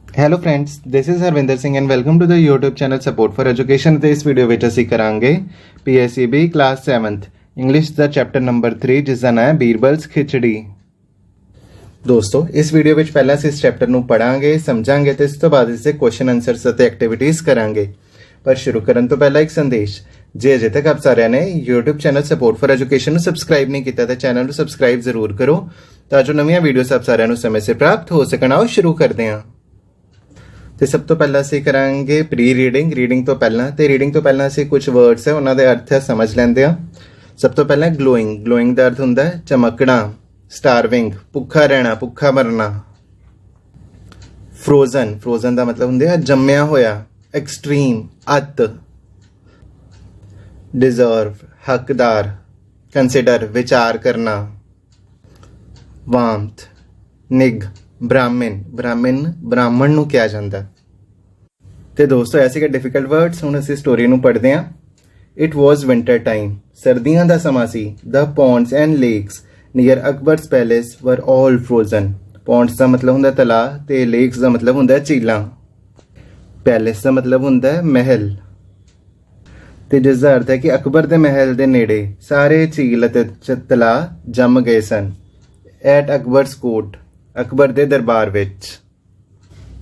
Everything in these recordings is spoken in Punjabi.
Hello friends, this is Harvinder Singh and welcome to the YouTube channel support for education. तो इस वीडियो ਵਿੱਚ ਅਸੀਂ ਕਰਾਂਗੇ PSEB ਕਲਾਸ 7th ਇੰਗਲਿਸ਼ ਦਾ ਚੈਪਟਰ ਨੰਬਰ 3 ਜਿਸ ਦਾ ਨਾਮ ਹੈ ਬੀਰਬਲਸ ਖਿਚੜੀ। ਦੋਸਤੋ, ਇਸ ਵੀਡੀਓ ਵਿੱਚ ਪਹਿਲਾਂ ਅਸੀਂ ਇਸ ਚੈਪਟਰ ਨੂੰ ਪੜਾਂਗੇ, ਸਮਝਾਂਗੇ ਤੇ ਇਸ ਤੋਂ ਬਾਅਦ ਇਸ ਦੇ ਕੁਐਸਚਨ ਆਨਸਰਸ ਅਤੇ ਐਕਟੀਵਿਟੀਜ਼ ਕਰਾਂਗੇ। ਪਰ ਸ਼ੁਰੂ ਕਰਨ ਤੋਂ ਪਹਿਲਾਂ ਇੱਕ ਸੰਦੇਸ਼, ਜੇ ਅਜੇ ਤੱਕ ਆਪ ਸਾਰਿਆਂ ਨੇ YouTube channel support for education ਨੂੰ ਸਬਸਕ੍ਰਾਈਬ ਨਹੀਂ ਕੀਤਾ ਤਾਂ ਚੈਨਲ ਨੂੰ ਸਬਸਕ੍ਰਾਈਬ ਜ਼ਰੂਰ ਕਰੋ ਤਾਂ ਜੋ ਨਵੀਆਂ ਵੀਡੀਓਜ਼ ਆਪ ਸਾਰਿਆਂ ਨੂੰ ਸਮੇਂ ਸਿਰ ਪ੍ਰਾਪਤ ਹੋ ਸਕਣ। ਆਓ ਸ਼ੁਰੂ ਕਰਦੇ ਹਾਂ। तो सब तो पहला ਅਸੀਂ ਕਰਾਂਗੇ ਪ੍ਰੀ ਰੀਡਿੰਗ। ਰੀਡਿੰਗ ਤੋਂ ਪਹਿਲਾਂ ਅਸੀਂ ਕੁਝ ਵਰਡਸ ਹੈ ਉਹਨਾਂ ਦੇ ਅਰਥ ਸਮਝ ਲੈਂਦੇ ਹਾਂ। ਸਭ ਤੋਂ ਪਹਿਲਾਂ ਗਲੋਇੰਗ ਦਾ ਅਰਥ ਹੁੰਦਾ ਹੈ ਚਮਕਣਾ। ਸਟਾਰਵਿੰਗ ਭੁੱਖਾ ਰਹਿਣਾ, ਭੁੱਖਾ ਮਰਨਾ। ਫਰੋਜ਼ਨ ਦਾ ਮਤਲਬ ਹੁੰਦਾ ਹੈ ਜੰਮਿਆ ਹੋਇਆ, ਐਕਸਟ੍ਰੀਮ, ਅਤ। ਡਿਜ਼ਰਵ ਹੱਕਦਾਰ, ਕੰਸੀਡਰ ਵਿਚਾਰ ਕਰਨਾ। ਵਾਰਮਥ ਨਿੱਘ। ਬ੍ਰਾਹਮਣ ਨੂੰ ਕਿਹਾ ਜਾਂਦਾ। ਤੇ ਦੋਸਤੋ ਐਸੇ ਕਿ ਡਿਫਿਕਲਟ ਵਰਡਸ। ਹੁਣ ਅਸੀਂ ਸਟੋਰੀ ਨੂੰ ਪੜ੍ਹਦੇ ਹਾਂ। ਇਟ ਵਾਜ਼ ਵਿੰਟਰ ਟਾਈਮ, ਸਰਦੀਆਂ ਦਾ ਸਮਾਂ ਸੀ। The ponds and lakes near Akbar's palace were all frozen. Ponds ਦਾ ਮਤਲਬ ਹੁੰਦਾ ਤਲਾਅ ਤੇ ਲੇਕਸ ਦਾ ਮਤਲਬ ਹੁੰਦਾ ਝੀਲਾਂ। ਪੈਲੇਸ ਦਾ ਮਤਲਬ ਹੁੰਦਾ ਮਹਿਲ ਤੇ ਜਿਸ ਦਾ ਅਰਥ ਹੈ ਕਿ ਅਕਬਰ ਦੇ ਮਹਿਲ ਦੇ ਨੇੜੇ ਸਾਰੇ ਝੀਲ ਅਤੇ ਤਲਾਅ ਜੰਮ ਗਏ ਸਨ। ਐਟ ਅਕਬਰਸ ਕੋਰਟ, ਅਕਬਰ ਦੇ ਦਰਬਾਰ ਵਿੱਚ।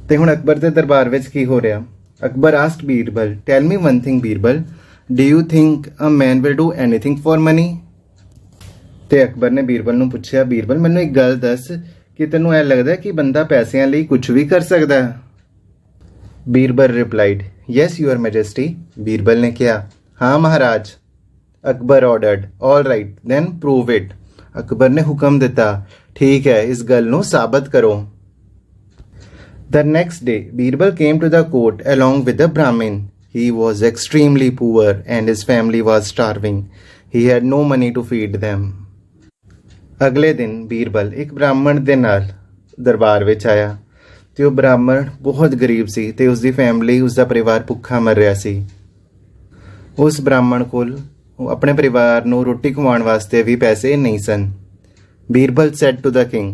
ਤੇ ਹੁਣ ਅਕਬਰ ਦੇ ਦਰਬਾਰ ਵਿੱਚ ਕੀ ਹੋ ਰਿਹਾ? Akbar asked Birbal, tell me one thing Birbal, do you think a man will do anything for money? ਤੇ ਅਕਬਰ ਨੇ ਬੀਰਬਲ ਨੂੰ ਪੁੱਛਿਆ, ਬੀਰਬਲ ਮੈਨੂੰ ਇੱਕ ਗੱਲ ਦੱਸ ਕਿ ਤੈਨੂੰ ਇਹ ਲੱਗਦਾ ਕਿ ਬੰਦਾ ਪੈਸਿਆਂ ਲਈ ਕੁਝ ਵੀ ਕਰ ਸਕਦਾ ਹੈ? Birbal replied, yes your majesty. Birbal ਨੇ ਕਿਹਾ, ਹਾਂ ਮਹਾਰਾਜ। Akbar ordered, all right then prove it. Akbar ਨੇ ਹੁਕਮ ਦਿੱਤਾ, ਠੀਕ ਹੈ, ਇਸ ਗੱਲ ਨੂੰ ਸਾਬਤ ਕਰੋ। The next day, Birbal came to the court along with the Brahmin. He was extremely poor and his family was starving. He had no money to feed them. ਅਗਲੇ ਦਿਨ ਬੀਰਬਲ ਇੱਕ ਬ੍ਰਾਹਮਣ ਦੇ ਨਾਲ ਦਰਬਾਰ ਵਿੱਚ ਆਇਆ ਤੇ ਉਹ ਬ੍ਰਾਹਮਣ ਬਹੁਤ ਗਰੀਬ ਸੀ ਤੇ ਉਸ ਦੀ ਫੈਮਿਲੀ, ਉਸ ਦਾ ਪਰਿਵਾਰ ਭੁੱਖਾ ਮਰ ਰਿਹਾ ਸੀ। ਉਸ ਬ੍ਰਾਹਮਣ ਕੋਲ ਆਪਣੇ ਪਰਿਵਾਰ ਨੂੰ ਰੋਟੀ ਖਵਾਉਣ ਵਾਸਤੇ ਵੀ ਪੈਸੇ ਨਹੀਂ ਸਨ। Birbal said to the king,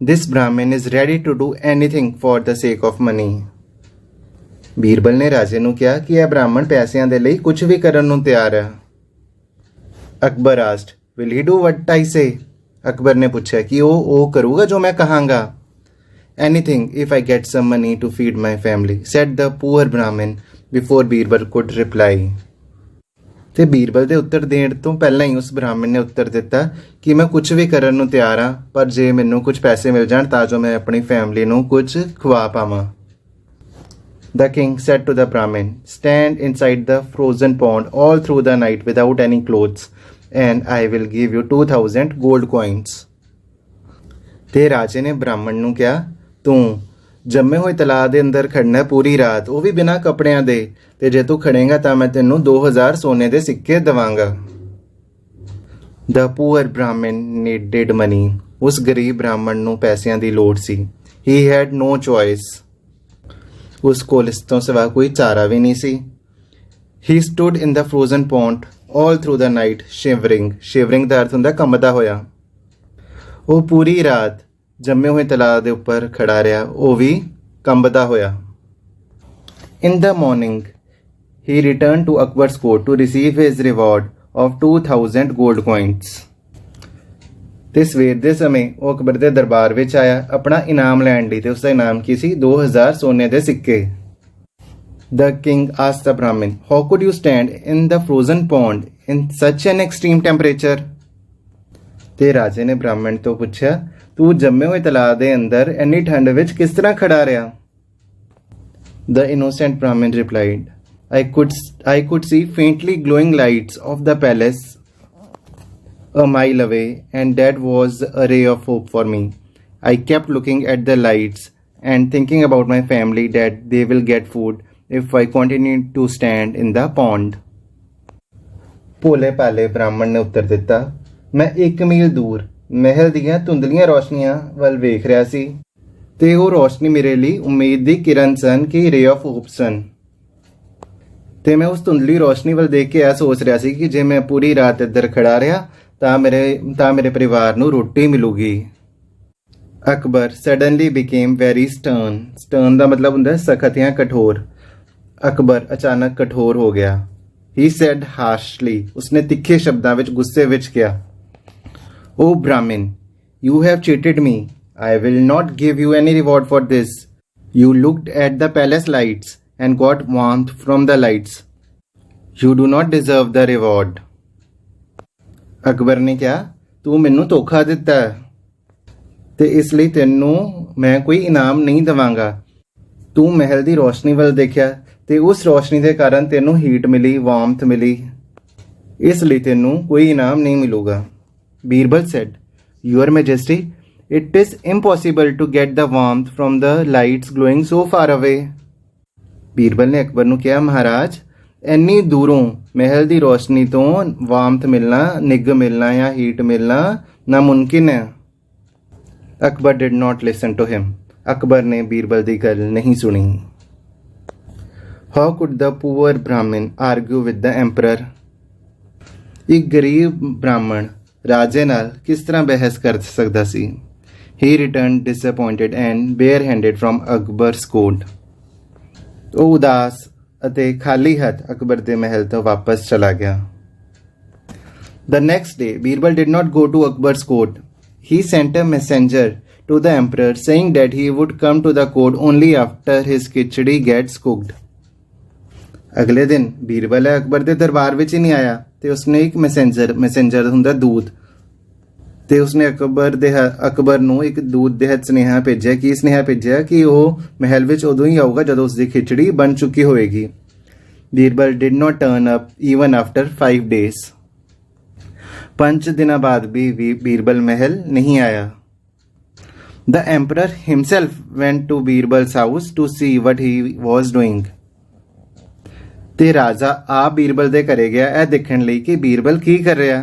this Brahmin is ready to do anything for the sake of money. Birbal ਨੇ ਰਾਜੇ ਨੂੰ ਕਿਹਾ ਕਿ ਇਹ ਬ੍ਰਾਹਮਣ ਪੈਸਿਆਂ ਦੇ ਲਈ ਕੁਝ ਵੀ ਕਰਨ ਨੂੰ ਤਿਆਰ ਹੈ। Akbar asked, will he do what I say? Akbar ਨੇ ਪੁੱਛਿਆ ਕਿ ਉਹ ਕਰੂਗਾ ਜੋ ਮੈਂ ਕਹਾਂਗਾ। Anything if I get some money to feed my family, said the poor Brahmin before Birbal could reply. ਤੇ ਬੀਰਬਲ ਦੇ ਉੱਤਰ ਦੇਣ ਤੋਂ ਪਹਿਲਾਂ ਹੀ ਉਸ ਬ੍ਰਾਹਮਣ ਨੇ ਉੱਤਰ ਦਿੱਤਾ ਕਿ ਮੈਂ ਕੁਝ ਵੀ ਕਰਨ ਨੂੰ ਤਿਆਰ ਹਾਂ, ਪਰ ਜੇ ਮੈਨੂੰ ਕੁਝ ਪੈਸੇ ਮਿਲ ਜਾਣ ਤਾਂ ਜੋ ਮੈਂ ਆਪਣੀ ਫੈਮਿਲੀ ਨੂੰ ਕੁਝ ਖਵਾ ਪਾਵਾਂ। The king said to the Brahmin, stand inside the frozen pond all through the night without any clothes and I will give you 2000 gold coins. ਤੇ ਰਾਜੇ ਨੇ ਬ੍ਰਾਹਮਣ ਨੂੰ ਕਿਹਾ, ਤੂੰ ਜੰਮੇ ਹੋਏ ਤਲਾਅ ਦੇ ਅੰਦਰ ਖੜਨਾ ਪੂਰੀ ਰਾਤ, ਉਹ ਵੀ ਬਿਨਾਂ ਕੱਪੜਿਆਂ ਦੇ, ਤੇ ਜੇ ਤੂੰ ਖੜੇਗਾ ਤਾਂ ਮੈਂ ਤੈਨੂੰ 2000 ਸੋਨੇ ਦੇ ਸਿੱਕੇ ਦੇਵਾਂਗਾ। The poor Brahmin needed money. ਉਸ ਗਰੀਬ ਬ੍ਰਾਹਮਣ ਨੂੰ ਪੈਸਿਆਂ ਦੀ ਲੋੜ ਸੀ। He had no choice. ਉਸ ਕੋਲ ਇਸ ਤੋਂ ਸਿਵਾ ਕੋਈ ਚਾਰਾ ਵੀ ਨਹੀਂ ਸੀ। He stood in the frozen pond all through the night shivering. Shivering ਦਾ ਅਰਥ ਹੁੰਦਾ ਕੰਬਦਾ ਹੋਇਆ। ਉਹ ਪੂਰੀ ਰਾਤ ਜੰਮੇ ਹੋਏ ਤਲਾਅ ਦੇ ਉੱਪਰ ਖੜਾ ਰਿਹਾ, ਉਹ ਵੀ ਕੰਬਦਾ ਹੋਇਆ। In the morning, he returned to Akbar's court to receive his reward of 2000 gold coins. ਤੇ ਸਵੇਰ ਦੇ ਸਮੇਂ ਉਹ ਅਕਬਰ ਦੇ ਦਰਬਾਰ ਵਿੱਚ ਆਇਆ ਆਪਣਾ ਇਨਾਮ ਲੈਣ ਲਈ ਤੇ ਉਸ ਦਾ ਇਨਾਮ ਕੀ ਸੀ? 2000 ਸੋਨੇ ਦੇ ਸਿੱਕੇ। The king asked the Brahmin, how could you stand in the frozen pond in such an extreme temperature? ਤੇ ਰਾਜੇ ਨੇ ਬ੍ਰਾਹਮਣ ਤੋਂ ਪੁੱਛਿਆ, ਤੂੰ ਜੰਮੇ ਹੋਏ ਤਲਾਅ ਦੇ ਅੰਦਰ ਇੰਨੀ ਠੰਡ ਵਿੱਚ ਕਿਸ ਤਰ੍ਹਾਂ ਖੜਾ ਰਿਹਾ? The innocent Brahmin replied, I could see faintly glowing lights of the palace a mile away, and that was a ray of hope for me. I kept looking at the lights and thinking about my family that they will get food if I continue to stand in the pond. ਭੋਲੇ ਭਾਲੇ ਬ੍ਰਾਹਮਣ ਨੇ ਉੱਤਰ ਦਿੱਤਾ, ਮੈਂ 1 ਮੀਲ ਦੂਰ ਮਹਿਲ ਦੀਆਂ ਧੁੰਦਲੀਆਂ ਰੋਸ਼ਨੀਆਂ ਵੱਲ ਵੇਖ ਰਿਹਾ ਸੀ ਤੇ ਉਹ ਰੋਸ਼ਨੀ ਮੇਰੇ ਲਈ ਉਮੀਦ ਦੀ ਕਿਰਨ ਸਨ ਕਿ ਰੇ ਆਫ ਹੋਪ ਸਨ। ਤੇ ਮੈਂ ਉਸ ਧੁੰਦਲੀ ਰੋਸ਼ਨੀ ਵੱਲ ਦੇਖ ਕੇ ਇਹ ਸੋਚ ਰਿਹਾ ਸੀ ਕਿ ਜੇ ਮੈਂ ਪੂਰੀ ਰਾਤ ਇੱਧਰ ਖੜਾ ਰਿਹਾ ਤਾਂ ਮੇਰੇ ਪਰਿਵਾਰ ਨੂੰ ਰੋਟੀ ਮਿਲੂਗੀ। Akbar suddenly became very stern. Stern ਦਾ ਮਤਲਬ ਹੁੰਦਾ ਸਖਤ ਜਾਂ ਕਠੋਰ। ਅਕਬਰ ਅਚਾਨਕ ਕਠੋਰ ਹੋ ਗਿਆ। He said harshly. ਉਸਨੇ ਤਿੱਖੇ ਸ਼ਬਦਾਂ ਵਿੱਚ ਗੁੱਸੇ ਵਿੱਚ ਕਿਹਾ, "O Brahmin, you have cheated me. I will not give you any reward for this. You looked at the palace lights and got warmth from the lights. You do not deserve the reward." Akbar ਨੇ ਕਿਹਾ, ਤੂੰ ਮੈਨੂੰ ਧੋਖਾ ਦਿੱਤਾ ਹੈ ਤੇ ਇਸ ਲਈ ਤੈਨੂੰ ਮੈਂ ਕੋਈ ਇਨਾਮ ਨਹੀਂ ਦੇਵਾਂਗਾ। ਤੂੰ ਮਹਿਲ ਦੀ ਰੋਸ਼ਨੀ ਵੱਲ ਦੇਖਿਆ ਤੇ ਉਸ ਰੋਸ਼ਨੀ ਦੇ ਕਾਰਨ ਤੈਨੂੰ ਹੀਟ ਮਿਲੀ, ਵਾਰਮਥ ਮਿਲੀ, ਇਸ ਲਈ ਤੈਨੂੰ ਕੋਈ ਇਨਾਮ ਨਹੀਂ ਮਿਲੂਗਾ। Birbal said, "Your Majesty, it is impossible to get the warmth from the lights glowing so far away." Birbal ਨੇ ਅਕਬਰ ਨੂੰ ਕਿਹਾ, ਮਹਾਰਾਜ, ਇੰਨੀ ਦੂਰੋਂ ਮਹਿਲ ਦੀ ਰੋਸ਼ਨੀ ਤੋਂ ਵਾਰਮਥ ਮਿਲਣਾ, ਨਿੱਘ ਮਿਲਣਾ ਜਾਂ ਹੀਟ ਮਿਲਣਾ ਨਾਮੁਮਕਿਨ ਹੈ। Akbar did not listen to him. Akbar ਨੇ ਬੀਰਬਲ ਦੀ ਗੱਲ ਨਹੀਂ ਸੁਣੀ। How could the poor Brahmin argue with the emperor? ਇੱਕ ਗਰੀਬ ਬ੍ਰਾਹਮਣ ਰਾਜੇ ਨਾਲ ਕਿਸ ਤਰ੍ਹਾਂ ਬਹਿਸ ਕਰ ਸਕਦਾ ਸੀ? He returned disappointed and barehanded from Akbar's court. ਉਹ ਉਦਾਸ ਅਤੇ ਖਾਲੀ ਹੱਥ ਅਕਬਰ ਦੇ ਮਹਿਲ ਤੋਂ ਵਾਪਸ ਚਲਾ ਗਿਆ। The next day, Birbal did not go to Akbar's court. He sent a messenger to the emperor saying that he would come to the court only after his khichdi gets cooked. ਅਗਲੇ ਦਿਨ ਬੀਰਬਲ ਅਕਬਰ ਦੇ ਦਰਬਾਰ ਵਿੱਚ ਹੀ ਨਹੀਂ ਆਇਆ ਤੇ ਉਸਨੇ ਇੱਕ ਮੈਸੇਂਜਰ ਹੁੰਦਾ ਦੂਤ, ਤੇ ਉਸਨੇ ਅਕਬਰ ਨੂੰ ਇੱਕ ਦੂਤ ਦੇ ਹੱਥ ਸੁਨੇਹਾ ਭੇਜਿਆ। ਕੀ ਸੁਨੇਹਾ ਭੇਜਿਆ? ਕਿ ਉਹ ਮਹਿਲ ਵਿੱਚ ਉਦੋਂ ਹੀ ਆਊਗਾ ਜਦੋਂ ਉਸਦੀ ਖਿਚੜੀ ਬਣ ਚੁੱਕੀ ਹੋਏਗੀ। Birbal did not turn up even after 5 days. 5 ਦਿਨਾਂ ਬਾਅਦ ਵੀ ਬੀਰਬਲ ਮਹਿਲ ਨਹੀਂ ਆਇਆ। The emperor himself went to Birbal's house to see what he was doing. ਤੇ ਰਾਜਾ ਆਪ ਬੀਰਬਲ ਦੇ ਘਰੇ ਗਿਆ ਇਹ ਦੇਖਣ ਲਈ ਕਿ ਬੀਰਬਲ ਕੀ ਕਰ ਰਿਹਾ।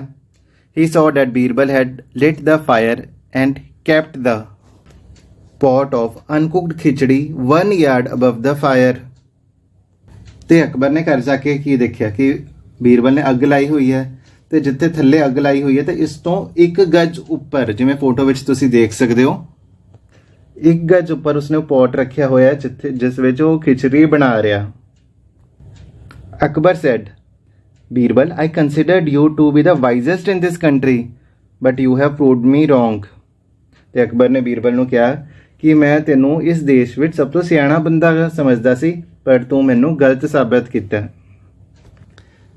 He saw that Birbal had lit the fire and kept the pot of uncooked khichdi 1 yard above the fire. ਤੇ ਅਕਬਰ ਨੇ ਘਰ ਜਾ ਕੇ ਕੀ ਦੇਖਿਆ ਕਿ ਬੀਰਬਲ ਨੇ ਅੱਗ ਲਾਈ ਹੋਈ ਹੈ ਤੇ ਜਿੱਥੇ ਥੱਲੇ ਅੱਗ ਲਾਈ ਹੋਈ ਹੈ ਤੇ ਇਸ ਤੋਂ 1 ਗਜ ਉੱਪਰ, ਜਿਵੇਂ ਫੋਟੋ ਵਿੱਚ ਤੁਸੀਂ ਦੇਖ ਸਕਦੇ ਹੋ, 1 ਗਜ ਉੱਪਰ ਉਸਨੇ ਪੋਟ ਰੱਖਿਆ ਹੋਇਆ ਜਿਸ ਵਿੱਚ ਉਹ ਖਿਚੜੀ ਬਣਾ ਰਿਹਾ। Akbar said, "Birbal, I considered you to be the wisest in this country, but you have proved me wrong." ਤੇ ਅਕਬਰ ਨੇ ਬੀਰਬਲ ਨੂੰ ਕਿਹਾ ਕਿ ਮੈਂ ਤੈਨੂੰ ਇਸ ਦੇਸ਼ ਵਿੱਚ ਸਭ ਤੋਂ ਸਿਆਣਾ ਬੰਦਾ ਸਮਝਦਾ ਸੀ, ਪਰ ਤੂੰ ਮੈਨੂੰ ਗਲਤ ਸਾਬਤ ਕੀਤਾ।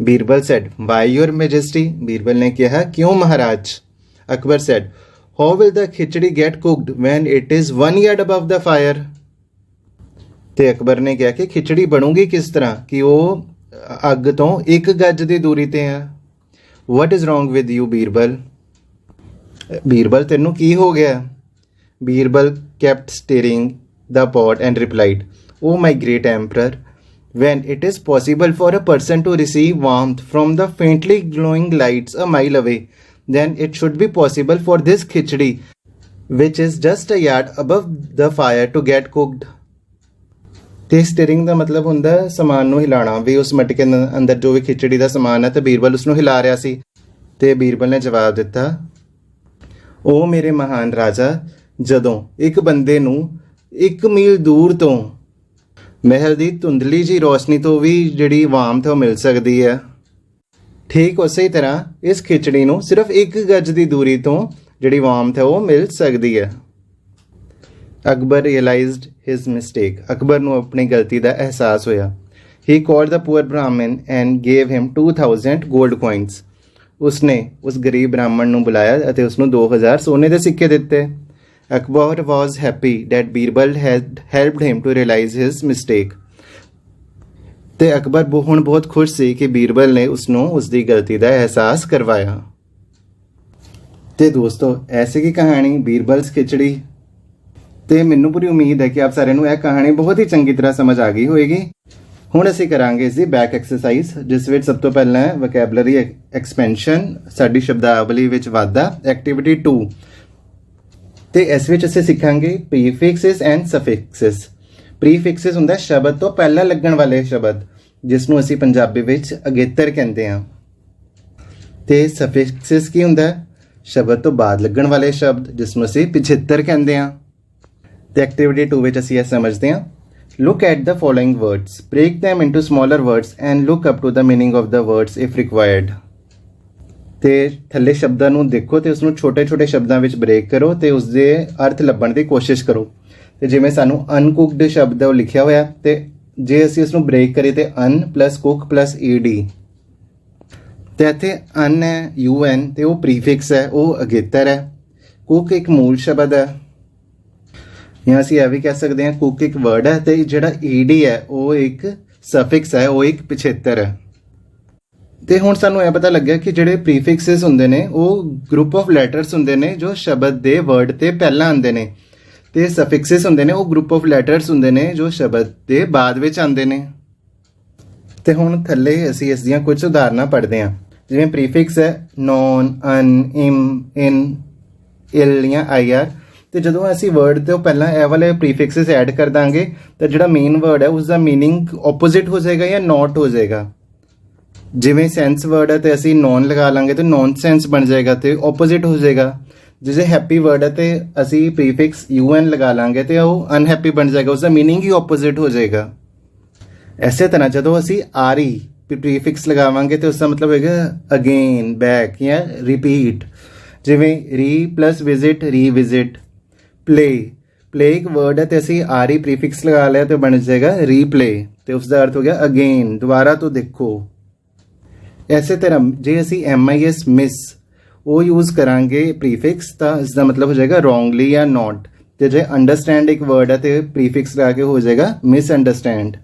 Birbal said, "Why, your majesty?" Birbal ਨੇ ਕਿਹਾ, ਕਿਉਂ ਮਹਾਰਾਜ? Akbar said, "How will the khichdi get cooked when it is 1 yard above the fire?" ਤੇ ਅਕਬਰ ਨੇ ਕਿਹਾ ਕਿ ਖਿਚੜੀ ਬਣੂਗੀ ਕਿਸ ਤਰ੍ਹਾਂ ਕਿ ਉਹ ਅੱਗ ਤੋਂ 1 ਗਜ ਦੀ ਦੂਰੀ ਤੇ ਹੈ। What is wrong with you, Birbal? Birbal, ਤੈਨੂੰ ਕੀ ਹੋ ਗਿਆ? Birbal kept stirring the pot and replied, "Oh my great emperor, when it is possible for a person to receive warmth from the faintly glowing lights a mile away, then it should be possible for this khichdi, which is just a yard above the fire, to get cooked." ਤੇ ਸਟੀਅਰਿੰਗ ਦਾ ਮਤਲਬ ਹੁੰਦਾ ਸਮਾਨ ਨੂੰ ਹਿਲਾਣਾ, ਵੀ ਉਸ ਮਟਕੇ ਅੰਦਰ ਜੋ ਵੀ ਖਿਚੜੀ ਦਾ ਸਮਾਨ ਹੈ ਤੇ ਬੀਰਬਲ ਉਸ ਨੂੰ ਹਿਲਾ ਰਿਹਾ ਸੀ। ਤੇ ਬੀਰਬਲ ਨੇ ਜਵਾਬ ਦਿੱਤਾ, ਉਹ ਮੇਰੇ ਮਹਾਨ ਰਾਜਾ, ਜਦੋਂ ਇੱਕ ਬੰਦੇ ਨੂੰ 1 ਮੀਲ ਦੂਰ ਤੋਂ ਮਹਿਲ ਦੀ ਧੁੰਦਲੀ ਜੀ ਰੋਸ਼ਨੀ ਤੋਂ ਵੀ ਜਿਹੜੀ ਵਾਰਮਥ ਉਹ ਮਿਲ ਸਕਦੀ ਹੈ, ਠੀਕ ਉਸੇ ਤਰ੍ਹਾਂ ਇਸ ਖਿਚੜੀ ਨੂੰ ਸਿਰਫ 1 ਗਜ ਦੀ ਦੂਰੀ ਤੋਂ ਜਿਹੜੀ ਵਾਰਮਥ ਹੈ ਉਹ ਮਿਲ ਸਕਦੀ ਹੈ। Akbar realized his mistake. Akbar ਨੂੰ ਆਪਣੀ ਗਲਤੀ ਦਾ ਅਹਿਸਾਸ ਹੋਇਆ। He called the poor Brahmin and gave him 2000 gold coins. ਉਸਨੇ ਉਸ ਗਰੀਬ ਬ੍ਰਾਹਮਣ ਨੂੰ ਬੁਲਾਇਆ ਅਤੇ ਉਸਨੂੰ 2000 ਸੋਨੇ ਦੇ ਸਿੱਕੇ ਦਿੱਤੇ। Akbar was happy that Birbal had helped him to realize his mistake. ਤੇ ਅਕਬਰ ਹੁਣ ਬਹੁਤ ਖੁਸ਼ ਸੀ ਕਿ ਬੀਰਬਲ ਨੇ ਉਸਨੂੰ ਉਸਦੀ ਗਲਤੀ ਦਾ ਅਹਿਸਾਸ ਕਰਵਾਇਆ। ਤੇ ਦੋਸਤੋ, ਐਸੀ ਕੀ ਕਹਾਣੀ ਬੀਰਬਲਸ ਖਿਚੜੀ। ਤੇ ਮੈਨੂੰ ਪੂਰੀ ਉਮੀਦ ਹੈ ਕਿ ਆਪ ਸਾਰਿਆਂ ਨੂੰ ਇਹ ਕਹਾਣੀ ਬਹੁਤ ਹੀ ਚੰਗੀ ਤਰ੍ਹਾਂ ਸਮਝ ਆ ਗਈ ਹੋਏਗੀ। ਹੁਣ ਅਸੀਂ ਕਰਾਂਗੇ ਇਸ ਦੀ ਬੈਕ ਐਕਸਰਸਾਈਜ਼, ਜਿਸ ਵਿੱਚ ਸਭ ਤੋਂ ਪਹਿਲਾਂ ਹੈ ਵੋਕੈਬਲਰੀ ਐਕਸਪੈਂਸ਼ਨ, ਸਾਡੀ ਸ਼ਬਦਾਵਲੀ ਵਿੱਚ ਵਾਧਾ, ਐਕਟੀਵਿਟੀ 2। ਤੇ ਇਸ ਵਿੱਚ ਅਸੀਂ ਸਿੱਖਾਂਗੇ ਪ੍ਰੀਫਿਕਸਿਸ ਐਂਡ ਸਫਿਕਸਿਸ। ਪ੍ਰੀਫਿਕਸਿਸ ਹੁੰਦਾ ਸ਼ਬਦ ਤੋਂ ਪਹਿਲਾਂ ਲੱਗਣ ਵਾਲੇ ਸ਼ਬਦ, ਜਿਸ ਨੂੰ ਅਸੀਂ ਪੰਜਾਬੀ ਵਿੱਚ ਅਗੇਤਰ ਕਹਿੰਦੇ ਹਾਂ। ਤੇ ਸਫਿਕਸਿਸ ਕੀ ਹੁੰਦਾ? ਸ਼ਬਦ ਤੋਂ ਬਾਅਦ ਲੱਗਣ ਵਾਲੇ ਸ਼ਬਦ ਜਿਸ ਨੂੰ ਅਸੀਂ ਪਿਛੇਤਰ ਕਹਿੰਦੇ ਹਾਂ। ਤੇ ਐਕਟੀਵਿਟੀ 2 ਵਿੱਚ ਅਸੀਂ ਇਹ ਸਮਝਦੇ ਹਾਂ। Look at the following words, break them into smaller words and look up to the meaning of the words if required। ਤੇ ਥੱਲੇ ਸ਼ਬਦਾਂ ਨੂੰ ਦੇਖੋ ਤੇ ਉਸਨੂੰ ਛੋਟੇ-ਛੋਟੇ ਸ਼ਬਦਾਂ ਵਿੱਚ ਬ੍ਰੇਕ ਕਰੋ ਤੇ ਉਸਦੇ ਅਰਥ ਲੱਭਣ ਦੀ ਕੋਸ਼ਿਸ਼ ਕਰੋ। ਤੇ ਜਿਵੇਂ ਸਾਨੂੰ ਅਨਕੁਕਡ ਸ਼ਬਦ ਉਹ ਲਿਖਿਆ ਹੋਇਆ ਤੇ ਜੇ ਅਸੀਂ ਉਸਨੂੰ ਬ੍ਰੇਕ ਕਰੀਏ ਤੇ ਅਨ ਪਲੱਸ ਕੁਕ ਪਲੱਸ ed ਤੇ ਇੱਥੇ ਅਨ ਹੈ un ਤੇ ਉਹ ਪ੍ਰੀਫਿਕਸ ਹੈ, ਉਹ ਅਗੇਤਰ ਹੈ। ਕੁਕ ਇੱਕ ਮੂਲ ਸ਼ਬਦ ਹੈ ਜਾਂ ਅਸੀਂ ਇਹ ਵੀ ਕਹਿ ਸਕਦੇ ਹਾਂ ਕੁਕ ਇੱਕ ਵਰਡ ਹੈ ਤੇ ਜਿਹੜਾ ed ਹੈ ਉਹ ਇੱਕ ਸਫਿਕਸ ਹੈ, ਉਹ ਇੱਕ ਪਿਛੇਤਰ ਹੈ। ਤੇ ਹੁਣ ਸਾਨੂੰ ਇਹ ਪਤਾ ਲੱਗਿਆ ਕਿ ਜਿਹੜੇ ਪ੍ਰੀਫਿਕਸਿਸ ਹੁੰਦੇ ਨੇ ਉਹ ਗਰੁੱਪ ਆਫ ਲੈਟਰਸ ਹੁੰਦੇ ਨੇ ਜੋ ਸ਼ਬਦ ਦੇ ਵਰਡ ਤੇ ਪਹਿਲਾਂ ਆਉਂਦੇ ਨੇ ਤੇ ਸਫਿਕਸਿਸ ਹੁੰਦੇ ਨੇ ਉਹ ਗਰੁੱਪ ਆਫ ਲੈਟਰਸ ਹੁੰਦੇ ਨੇ ਜੋ ਸ਼ਬਦ ਦੇ ਬਾਅਦ ਵਿੱਚ ਆਉਂਦੇ ਨੇ। ਤੇ ਹੁਣ ਥੱਲੇ ਅਸੀਂ ਇਸ ਦੀਆਂ ਕੁਝ ਉਦਾਹਰਨਾਂ ਪੜ੍ਹਦੇ ਹਾਂ। ਜਿਵੇਂ ਪ੍ਰੀਫਿਕਸ ਹੈ ਨੌਨ, ਅਨ, ਇਮ, ਇਨ, ਇਲ ਜਾਂ ir ਤੇ ਜਦੋਂ ਅਸੀਂ ਵਰਡ ਤੋਂ ਪਹਿਲਾਂ ਇਹ ਵਾਲੇ ਪ੍ਰੀਫਿਕਸਿਸ ਐਡ ਕਰ ਦਾਂਗੇ ਤਾਂ ਜਿਹੜਾ ਮੇਨ ਵਰਡ ਹੈ ਉਸ ਦਾ ਮੀਨਿੰਗ ਆਪੋਜ਼ਿਟ ਹੋ ਜਾਏਗਾ ਜਾਂ ਨੋਟ ਹੋ ਜਾਏਗਾ। ਜਿਵੇਂ ਸੈਂਸ ਵਰਡ ਹੈ ਤੇ ਅਸੀਂ ਨੌਨ ਲਗਾ ਲਾਂਗੇ ਤੇ ਨੌਨ ਸੈਂਸ ਬਣ ਜਾਏਗਾ ਤੇ ਆਪੋਜ਼ਿਟ ਹੋ ਜਾਏਗਾ। ਜਿਵੇਂ ਹੈਪੀ ਵਰਡ ਹੈ ਤੇ ਅਸੀਂ ਪ੍ਰੀਫਿਕਸ un ਲਗਾ ਲਾਂਗੇ ਤੇ ਉਹ ਅਨਹੈਪੀ ਬਣ ਜਾਏਗਾ, ਉਸ ਦਾ ਮੀਨਿੰਗ ਹੀ ਆਪੋਜ਼ਿਟ ਹੋ ਜਾਏਗਾ। ਇਸੇ ਤਰ੍ਹਾਂ ਜਦੋਂ ਅਸੀਂ re ਪ੍ਰੀਫਿਕਸ ਲਗਾਵਾਂਗੇ ਤੇ ਉਸ ਦਾ ਮਤਲਬ ਹੋਏਗਾ ਅਗੇਨ, ਬੈਕ ਜਾਂ ਰਿਪੀਟ। ਜਿਵੇਂ ਰੀ ਪਲੱਸ ਵਿਜ਼ਿਟ, ਰੀਵਿਜ਼ਿਟ। ਪਲੇ ਇੱਕ ਵਰਡ ਹੈ ਤੇ ਅਸੀਂ re ਪ੍ਰੀਫਿਕਸ ਲਗਾ ਲਿਆ ਤੇ ਬਣ ਜਾਏਗਾ ਰੀਪਲੇ ਤੇ ਉਸ ਦਾ ਅਰਥ ਹੋ ਗਿਆ ਅਗੇਨ, ਦੁਬਾਰਾ ਤੋਂ ਦੇਖੋ। ਇਸੇ ਤਰ੍ਹਾਂ ਜੇ ਅਸੀਂ mis ਮਿਸ ਉਹ ਯੂਜ਼ ਕਰਾਂਗੇ ਪ੍ਰੀਫਿਕਸ ਤਾਂ ਇਸ ਦਾ ਮਤਲਬ ਹੋ ਜਾਏਗਾ ਰੋਂਗਲੀ ਜਾਂ ਨੋਟ। ਤੇ ਜੇ ਅੰਡਰਸਟੈਂਡ ਇੱਕ ਵਰਡ ਹੈ ਤੇ ਪ੍ਰੀਫਿਕਸ ਲਗਾ ਕੇ ਹੋ ਜਾਏਗਾ ਮਿਸ ਅੰਡਰਸਟੈਂਡ।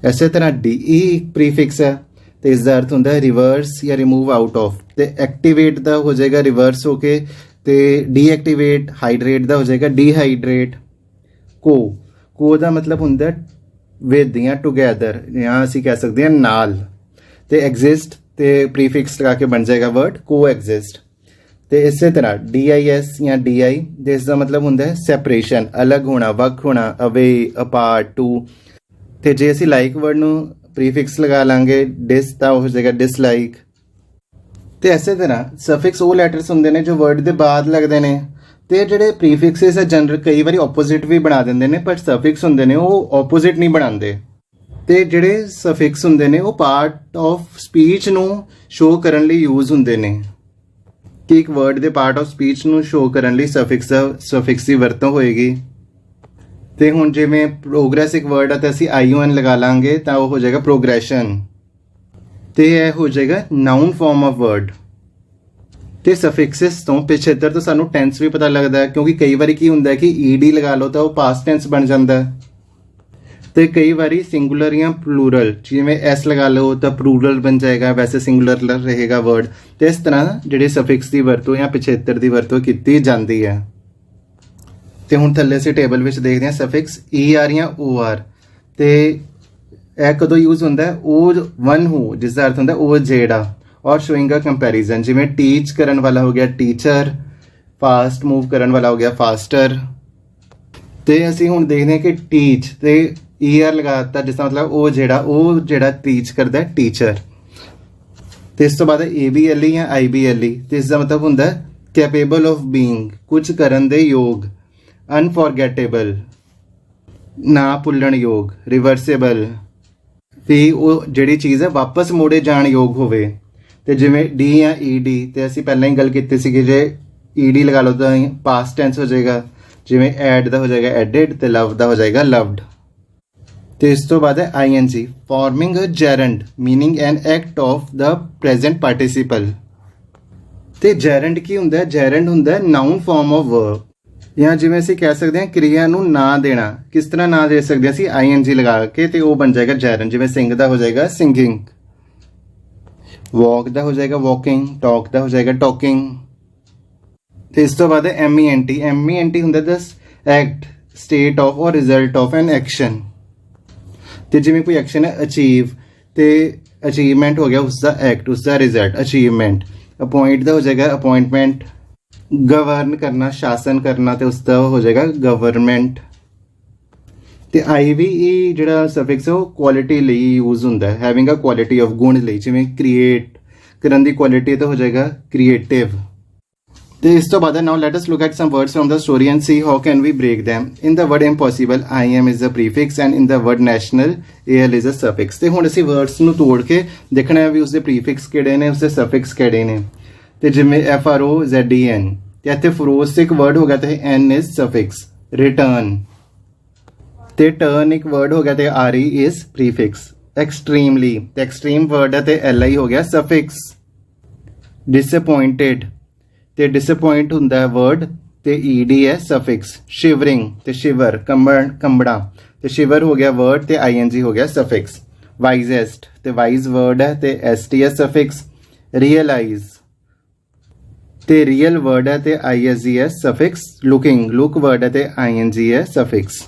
ਇਸੇ ਤਰ੍ਹਾਂ de ਇੱਕ ਪ੍ਰੀਫਿਕਸ ਹੈ ਤੇ ਇਸ ਦਾ ਅਰਥ ਹੁੰਦਾ ਹੈ ਰਿਵਰਸ ਜਾਂ ਰਿਮੂਵ ਆਊਟ ਆਫ। ਤੇ ਐਕਟੀਵੇਟ ਦਾ ਹੋ ਜਾਏਗਾ ਰਿਵਰਸ ਹੋ ਕੇ ਤੇ ਡੀਐਕਟੀਵੇਟ। ਹਾਈਡਰੇਟ ਦਾ ਹੋ ਜਾਏਗਾ ਡੀਹਾਈਡਰੇਟ। ਕੋ ਦਾ ਮਤਲਬ ਹੁੰਦਾ ਵਿਦ ਜਾਂ ਟੁਗੈਦਰ ਜਾਂ ਅਸੀਂ ਕਹਿ ਸਕਦੇ ਹਾਂ ਨਾਲ। ਤੇ ਐਗਜ਼ਿਸਟ ਤੇ ਪ੍ਰੀਫਿਕਸ ਲਗਾ ਕੇ ਬਣ ਜਾਏਗਾ ਵਰਡ ਕੋ ਐਗਜ਼ਿਸਟ। ਤੇ ਇਸੇ ਤਰ੍ਹਾਂ dis ਜਾਂ di ਤੇ ਇਸ ਦਾ ਮਤਲਬ ਹੁੰਦਾ ਹੈ ਸੈਪਰੇਸ਼ਨ, ਅਲੱਗ ਹੋਣਾ, ਵੱਖ ਹੋਣਾ, ਅਵੇ, ਅਪਾਰਟ, ਟੂ। ਤੇ ਜੇ ਅਸੀਂ ਲਾਈਕ ਵਰਡ ਨੂੰ ਪ੍ਰੀਫਿਕਸ ਲਗਾ ਲਾਂਗੇ ਡਿਸ ਤਾਂ ਹੋ ਜਾਏਗਾ ਡਿਸਲਾਈਕ। ਤੇ ਇਸੇ ਤਰ੍ਹਾਂ ਸਫਿਕਸ ਉਹ ਲੈਟਰਸ ਹੁੰਦੇ ਨੇ ਜੋ ਵਰਡ ਦੇ ਬਾਅਦ ਲੱਗਦੇ ਨੇ ਤੇ ਜਿਹੜੇ ਪ੍ਰੀਫਿਕਸਿਸ ਹੈ ਜਨਰਲ ਕਈ ਵਾਰੀ ਆਪੋਜ਼ਿਟ ਵੀ ਬਣਾ ਦਿੰਦੇ ਨੇ, ਪਰ ਸਫਿਕਸ ਹੁੰਦੇ ਨੇ ਉਹ ਆਪੋਜ਼ਿਟ ਨਹੀਂ ਬਣਾਉਂਦੇ। ਤੇ ਜਿਹੜੇ ਸਫਿਕਸ ਹੁੰਦੇ ਨੇ ਉਹ ਪਾਰਟ ਆਫ ਸਪੀਚ ਨੂੰ ਸ਼ੋਅ ਕਰਨ ਲਈ ਯੂਜ਼ ਹੁੰਦੇ ਨੇ ਕਿ ਇੱਕ ਵਰਡ ਦੇ ਪਾਰਟ ਆਫ ਸਪੀਚ ਨੂੰ ਸ਼ੋਅ ਕਰਨ ਲਈ ਸਫਿਕਸ ਦੀ ਵਰਤੋਂ ਹੋਏਗੀ। ਤੇ ਹੁਣ ਜਿਵੇਂ ਪ੍ਰੋਗਰੈਸ ਇੱਕ ਵਰਡ ਹੈ ਤਾਂ ਅਸੀਂ ion ਲਗਾ ਲਾਂਗੇ ਤਾਂ ਉਹ ਹੋ ਜਾਏਗਾ ਪ੍ਰੋਗਰੈਸ਼ਨ ਤੇ ਇਹ ਹੋ ਜਾਏਗਾ ਨਾਊਨ ਫਾਰਮ ਆਫ ਵਰਡ। ਤੇ ਸਫਿਕਸਿਸ ਤੋਂ ਪਿਛੇਤਰ ਤੋਂ ਸਾਨੂੰ ਟੈਂਸ ਵੀ ਪਤਾ ਲੱਗਦਾ ਹੈ ਕਿਉਂਕਿ ਕਈ ਵਾਰੀ ਕੀ ਹੁੰਦਾ ਹੈ ਕਿ ed ਲਗਾ ਲਓ ਤਾਂ ਉਹ ਪਾਸਟ ਟੈਂਸ ਬਣ ਜਾਂਦਾ ਹੈ ਤੇ ਕਈ ਵਾਰੀ ਸਿੰਗੂਲਰ ਜਾਂ ਪਲੂਰਲ, ਜਿਵੇਂ s ਲਗਾ ਲਓ ਤਾਂ ਪਲੂਰਲ ਬਣ ਜਾਏਗਾ, ਵੈਸੇ ਸਿੰਗੂਲਰ ਰਹੇਗਾ ਵਰਡ। ਤੇ ਇਸ ਤਰ੍ਹਾਂ ਜਿਹੜੇ ਸਫਿਕਸ ਦੀ ਵਰਤੋਂ ਜਾਂ ਪਿਛੇਤਰ ਦੀ ਵਰਤੋਂ ਕੀਤੀ ਜਾਂਦੀ ਹੈ। ਤੇ ਹੁਣ ਥੱਲੇ ਅਸੀਂ ਟੇਬਲ ਵਿੱਚ ਦੇਖਦੇ ਹਾਂ ਸਫਿਕਸ er ਜਾਂ or ਤੇ ਇਹ ਕਦੋਂ ਯੂਜ਼ ਹੁੰਦਾ ਹੈ? ਉਹ ਵਨ ਹੂ ਜਿਸ ਦਾ ਅਰਥ ਹੁੰਦਾ ਉਹ ਜਿਹੜਾ, ਔਰ ਸ਼ੋਇੰਗ ਅ ਕੰਪੈਰੀਜ਼ਨ। ਜਿਵੇਂ ਟੀਚ ਕਰਨ ਵਾਲਾ ਹੋ ਗਿਆ ਟੀਚਰ, ਫਾਸਟ ਮੂਵ ਕਰਨ ਵਾਲਾ ਹੋ ਗਿਆ ਫਾਸਟਰ। ਤੇ ਅਸੀਂ ਹੁਣ ਦੇਖਦੇ ਹਾਂ ਕਿ ਟੀਚ ਤੇ er ਲਗਾ ਦਿੱਤਾ ਜਿਸ ਦਾ ਮਤਲਬ ਉਹ ਜਿਹੜਾ ਟੀਚ ਕਰਦਾ ਟੀਚਰ। ਤੇ ਇਸ ਤੋਂ ਬਾਅਦ able ਜਾਂ ible ਤੇ ਇਸ ਦਾ ਮਤਲਬ ਹੁੰਦਾ ਕੈਪੇਬਲ ਆਫ ਬੀਇੰਗ, ਕੁਝ ਕਰਨ ਦੇ ਯੋਗ। ਅਨਫੋਰਗੇਟੇਬਲ, ਨਾ ਭੁੱਲਣ ਯੋਗ। ਰਿਵਰਸੇਬਲ, ਵੀ ਉਹ ਜਿਹੜੀ ਚੀਜ਼ ਹੈ ਵਾਪਸ ਮੋੜੇ ਜਾਣ ਯੋਗ ਹੋਵੇ। ਤੇ ਜਿਵੇਂ ਡੀ ਜਾਂ ed ਤੇ ਅਸੀਂ ਪਹਿਲਾਂ ਹੀ ਗੱਲ ਕੀਤੀ ਸੀ ਕਿ ਜੇ ed ਲਗਾ ਲਓ ਤਾਂ ਪਾਸਟ ਟੈਂਸ ਹੋ ਜਾਏਗਾ। ਜਿਵੇਂ ਐਡ ਦਾ ਹੋ ਜਾਏਗਾ ਐਡਿਡ ਤੇ ਲਵ ਦਾ ਹੋ ਜਾਏਗਾ ਲਵਡ। ਤੇ ਇਸ ਤੋਂ ਬਾਅਦ ਹੈ ing farming a gerund meaning an act of the present participle. ਤੇ ਜੈਰੰਡ ਕੀ ਹੁੰਦਾ ਹੈ? ਜੈਰੰਡ ਹੁੰਦਾ ਨਾਊਨ ਫਾਰਮ ਆਫ ਵਰਬ ਜਾਂ ਜਿਵੇਂ ਅਸੀਂ ਕਹਿ ਸਕਦੇ ਹਾਂ ਕਿਰਿਆ ਨੂੰ ਨਾਂ ਦੇਣਾ। ਕਿਸ ਤਰ੍ਹਾਂ ਨਾਂ ਦੇ ਸਕਦੇ ਹਾਂ ਅਸੀਂ? ing ਲਗਾ ਕੇ ਤੇ ਉਹ ਬਣ ਜਾਏਗਾ ਜੈਰੰਡ। ਜਿਵੇਂ ਸਿੰਗ ਦਾ ਹੋ ਜਾਏਗਾ ਸਿੰਗਿੰਗ, ਵਾਕ ਦਾ ਹੋ ਜਾਏਗਾ ਵਾਕਿੰਗ, ਟਾਕ ਦਾ ਹੋ ਜਾਏਗਾ ਟਾਕਿੰਗ। ਤੇ ਇਸ ਤੋਂ ਬਾਅਦ ਹੈ MENT ਹੁੰਦਾ ਦ ਐਕਟ, ਸਟੇਟ ਆਫ ਔਰ ਰਿਜ਼ਲਟ ਆਫ ਐਨ ਐਕਸ਼ਨ। ਤੇ ਜਿਵੇਂ ਕੋਈ ਐਕਸ਼ਨ ਹੈ ਅਚੀਵ ਤੇ ਅਚੀਵਮੈਂਟ ਹੋ ਗਿਆ ਉਸਦਾ ਐਕਟ, ਉਸਦਾ ਰਿਜ਼ਲਟ ਅਚੀਵਮੈਂਟ। ਅਪੋਇੰਟ ਦਾ ਹੋ ਜਾਏਗਾ ਅਪੋਇੰਟਮੈਂਟ। ਗਵਰਨ ਕਰਨਾ, ਸ਼ਾਸਨ ਕਰਨਾ ਤੇ ਉਸਦਾ ਹੋ ਜਾਏਗਾ ਗਵਰਨਮੈਂਟ। ਤੇ IVE ਜਿਹੜਾ ਸਫਿਕਸ ਹੈ ਉਹ ਕੁਆਲਿਟੀ ਲਈ ਯੂਜ਼ ਹੁੰਦਾ ਹੈ, ਹੈਵਿੰਗ ਅ ਕੁਆਲਿਟੀ ਆਫ ਗੁਣ ਲਈ। ਜਿਵੇਂ ਕ੍ਰੀਏਟ, ਕਰਨ ਦੀ ਕੁਆਲਿਟੀ ਤਾਂ ਹੋ ਜਾਏਗਾ ਕ੍ਰੀਏਟਿਵ। ਤੇ ਇਸ ਤੋਂ ਬਾਅਦ now let us look at some words from the story and see how can we break them। In the word impossible I M is a prefix and in the word national AL is a suffix. ਤੇ ਹੁਣ ਅਸੀਂ ਵਰਡਸ ਨੂੰ ਤੋੜ ਕੇ ਦੇਖਣਾ ਹੈ ਵੀ ਉਸਦੇ ਪ੍ਰੀਫਿਕਸ ਕਿਹੜੇ ਨੇ, ਉਸਦੇ ਸਫਿਕਸ ਕਿਹੜੇ ਨੇ। ਤੇ ਜਿਵੇਂ FROZEN, ਤੇ ਇੱਥੇ ਫਰੋਜ਼ ਤੇ ਇੱਕ ਵਰਡ ਹੋ ਗਿਆ ਤੇ N ਇਜ਼ ਸਫਿਕਸ। ਰਿਟਰਨ ਤੇ ਟਰਨ ਇੱਕ ਵਰਡ ਹੋ ਗਿਆ ਤੇ RE ਇਜ਼ ਪ੍ਰੀਫਿਕਸ। ਐਕਸਟ੍ਰੀਮਲੀ ਤੇ ਐਕਸਟ੍ਰੀਮ ਵਰਡ ਹੈ ਤੇ LI ਹੋ ਗਿਆ ਸਫਿਕਸ। ਡਿਸਅਪੋਇੰਟਡ ਤੇ ਡਿਸਅਪੋਇੰਟ ਹੁੰਦਾ ਹੈ ਵਰਡ ਤੇ ED ਹੈ ਸਫਿਕਸ। ਸ਼ਿਵਰਿੰਗ ਤੇ ਸ਼ਿਵਰ ਕੰਬਣਾ ਤੇ ਸ਼ਿਵਰ ਹੋ ਗਿਆ ਵਰਡ ਤੇ ING ਹੋ ਗਿਆ ਸਫਿਕਸ। ਵਾਈਜ਼ੈਸਟ ਤੇ ਵਾਈਜ਼ ਵਰਡ ਹੈ ਤੇ ST ਹੈ ਸਫਿਕਸ। ਰੀਅਲਾਈਜ਼ ਤੇ ਰੀਅਲ ਵਰਡ ਹੈ ਤੇ ISG ਹੈ ਸਫਿਕਸ। ਲੁਕਿੰਗ ਲੁੱਕ ਵਰਡ ਹੈ ਤੇ ING ਹੈ ਸਫਿਕਸ।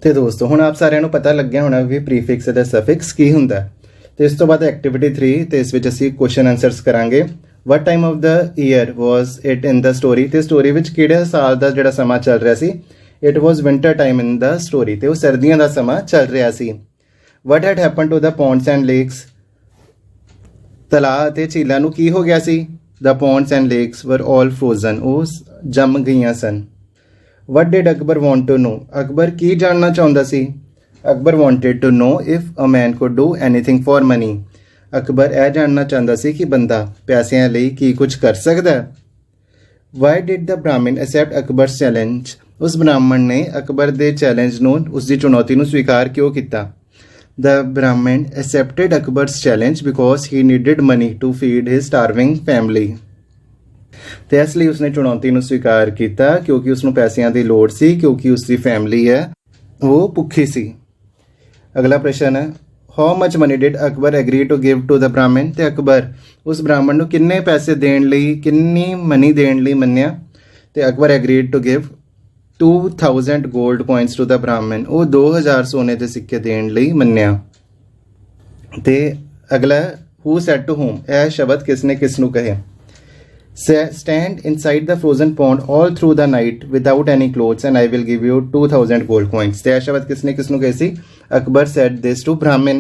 ਤੇ ਦੋਸਤੋ ਹੁਣ ਆਪ ਸਾਰਿਆਂ ਨੂੰ ਪਤਾ ਲੱਗਿਆ ਹੋਣਾ ਵੀ ਪ੍ਰੀਫਿਕਸ ਅਤੇ ਸਫਿਕਸ ਕੀ ਹੁੰਦਾ ਹੈ। ਤੇ ਇਸ ਤੋਂ ਬਾਅਦ ਐਕਟੀਵਿਟੀ 3 ਤੇ ਇਸ ਵਿੱਚ ਅਸੀਂ ਕੁਐਸਚਨ ਆਨਸਰਸ ਕਰਾਂਗੇ। What time of the year was it in the story. ਤੇ ਸਟੋਰੀ ਵਿੱਚ ਕਿਹੜੇ ਸਾਲ ਦਾ ਜਿਹੜਾ ਸਮਾਂ ਚੱਲ ਰਿਹਾ ਸੀ। It was winter time in the story ਤੇ ਉਹ ਸਰਦੀਆਂ ਦਾ ਸਮਾਂ ਚੱਲ ਰਿਹਾ ਸੀ। What had happen to the ponds and lakes. ਤਲਾਅ ਅਤੇ ਝੀਲਾਂ ਨੂੰ ਕੀ ਹੋ ਗਿਆ ਸੀ। The ponds and lakes were all frozen, ਉਹ ਜੰਮ ਗਈਆਂ ਸਨ। What did Akbar want to know. Akbar ਕੀ ਜਾਣਨਾ ਚਾਹੁੰਦਾ ਸੀ। Akbar wanted to know if a man could do anything for money. Akbar ਇਹ ਜਾਣਨਾ ਚਾਹੁੰਦਾ ਸੀ ਕਿ ਬੰਦਾ ਪੈਸਿਆਂ ਲਈ ਕੀ ਕੁਝ ਕਰ ਸਕਦਾ ਹੈ। ਵਾਈ ਡਿਡ ਦਾ ਬ੍ਰਾਹਮਣ ਐਕਸੈਪਟ ਅਕਬਰਸ ਚੈਲੰਜ। ਉਸ ਬ੍ਰਾਹਮਣ ਨੇ ਅਕਬਰ ਦੇ ਚੈਲੰਜ ਨੂੰ, ਉਸ ਦੀ ਚੁਣੌਤੀ ਨੂੰ ਸਵੀਕਾਰ ਕਿਉਂ ਕੀਤਾ। The brahmin accepted Akbar's challenge because he needed money to feed his starving family. ਤੇ ਇਸ ਲਈ ਉਸਨੇ ਚੁਣੌਤੀ ਨੂੰ ਸਵੀਕਾਰ ਕੀਤਾ ਕਿਉਂਕਿ ਉਸਨੂੰ ਪੈਸਿਆਂ ਦੀ ਲੋੜ ਸੀ, ਕਿਉਂਕਿ ਉਸਦੀ ਫੈਮਿਲੀ ਹੈ ਉਹ ਭੁੱਖੀ ਸੀ। ਅਗਲਾ ਪ੍ਰਸ਼ਨ ਹੈ how much money did Akbar agree to give to the brahmin. ਤੇ ਅਕਬਰ ਉਸ ਬ੍ਰਾਹਮਣ ਨੂੰ ਕਿੰਨੇ ਪੈਸੇ ਦੇਣ ਲਈ, ਕਿੰਨੀ ਮਨੀ ਦੇਣ ਲਈ ਮੰਨਿਆ। ਤੇ Akbar agreed to give 2000 gold coins to the brahmin, ਉਹ 2000 ਸੋਨੇ ਦੇ ਸਿੱਕੇ ਦੇਣ ਲਈ ਮੰਨਿਆ। ਤੇ ਅਗਲਾ ਹੂ ਸੈਡ ਟੂ ਹੂਮ, ਇਹ ਸ਼ਬਦ ਕਿਸਨੇ ਕਿਸ ਨੂੰ ਕਹੇ। Stand inside the frozen pond all through the night without any clothes and I will give you 2000 gold coins। ਤੇ ਇਹ ਸ਼ਬਦ ਕਿਸਨੇ ਕਿਸ ਨੂੰ ਕਹੇ ਸੀ। Akbar said this to Brahmin।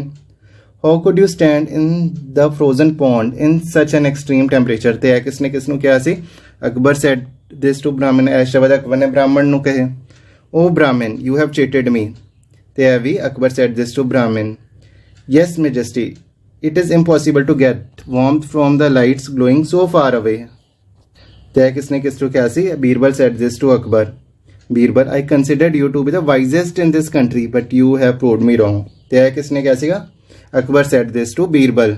How could you stand in the frozen pond in such an extreme temperature। ਤੇ ਇਹ ਕਿਸਨੇ ਕਿਸ ਨੂੰ ਕਿਹਾ ਸੀ। Akbar said this to Brahmin। ਇਹ ਸ਼ਬਦ ਅਕਬਰ ਨੇ ਬ੍ਰਾਹਮਣ ਨੂੰ ਕਹੇ। Oh Brahmin, you have cheated me। ਤੇ ਇਹ ਵੀ Akbar said this to Brahmin। Yes majesty, it is impossible to get warmth from the lights glowing so far away। ਤੇ ਕਿਸਨੇ ਕਿਸ ਨੂੰ ਕਿਹਾ ਸੀ। Birbal said this to Akbar. Birbal I considered you to be the wisest in this country but you have proved me wrong। ਤੇ ਇਹ ਕਿਸਨੇ ਕਿਹਾ ਸੀਗਾ। Akbar said this to Birbal.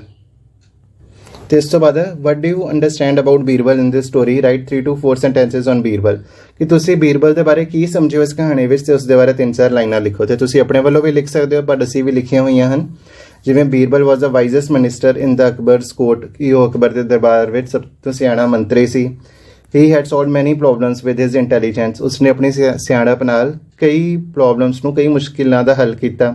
ਤੇ ਇਸ ਤੋਂ ਬਾਅਦ what do you understand about Birbal in this story। write 3 to 4 sentences on Birbal. ਕਿ ਤੁਸੀਂ ਬੀਰਬਲ ਦੇ ਬਾਰੇ ਕੀ ਸਮਝਿਓ ਇਸ ਕਹਾਣੀ ਵਿੱਚ ਤੇ ਉਸ ਦੇ ਬਾਰੇ 3-4 ਲਾਈਨਾਂ ਲਿਖੋ। ਤੇ ਤੁਸੀਂ ਆਪਣੇ ਵੱਲੋਂ ਵੀ ਲਿਖ ਸਕਦੇ ਹੋ ਪਰ ਅਸੀਂ ਵੀ ਲਿਖੀਆਂ ਹੋਈਆਂ ਹਨ। ਜਿਵੇਂ ਬੀਰਬਲ ਵਾਜ਼ ਦਾ ਵਾਈਜ਼ੈਸਟ ਮਿਨਿਸਟਰ ਇਨ ਦਾ ਅਕਬਰਸ ਕੋਰਟ, ਕਿ ਉਹ ਅਕਬਰ ਦੇ ਦਰਬਾਰ ਵਿੱਚ ਸਭ ਤੋਂ ਸਿਆਣਾ ਮੰਤਰੀ ਸੀ। He had solved many problems with his intelligence। ਉਸਨੇ ਆਪਣੀ ਸਿਆਣਪ ਨਾਲ ਕਈ ਪ੍ਰੋਬਲਮਸ ਨੂੰ, ਕਈ ਮੁਸ਼ਕਿਲਾਂ ਦਾ ਹੱਲ ਕੀਤਾ।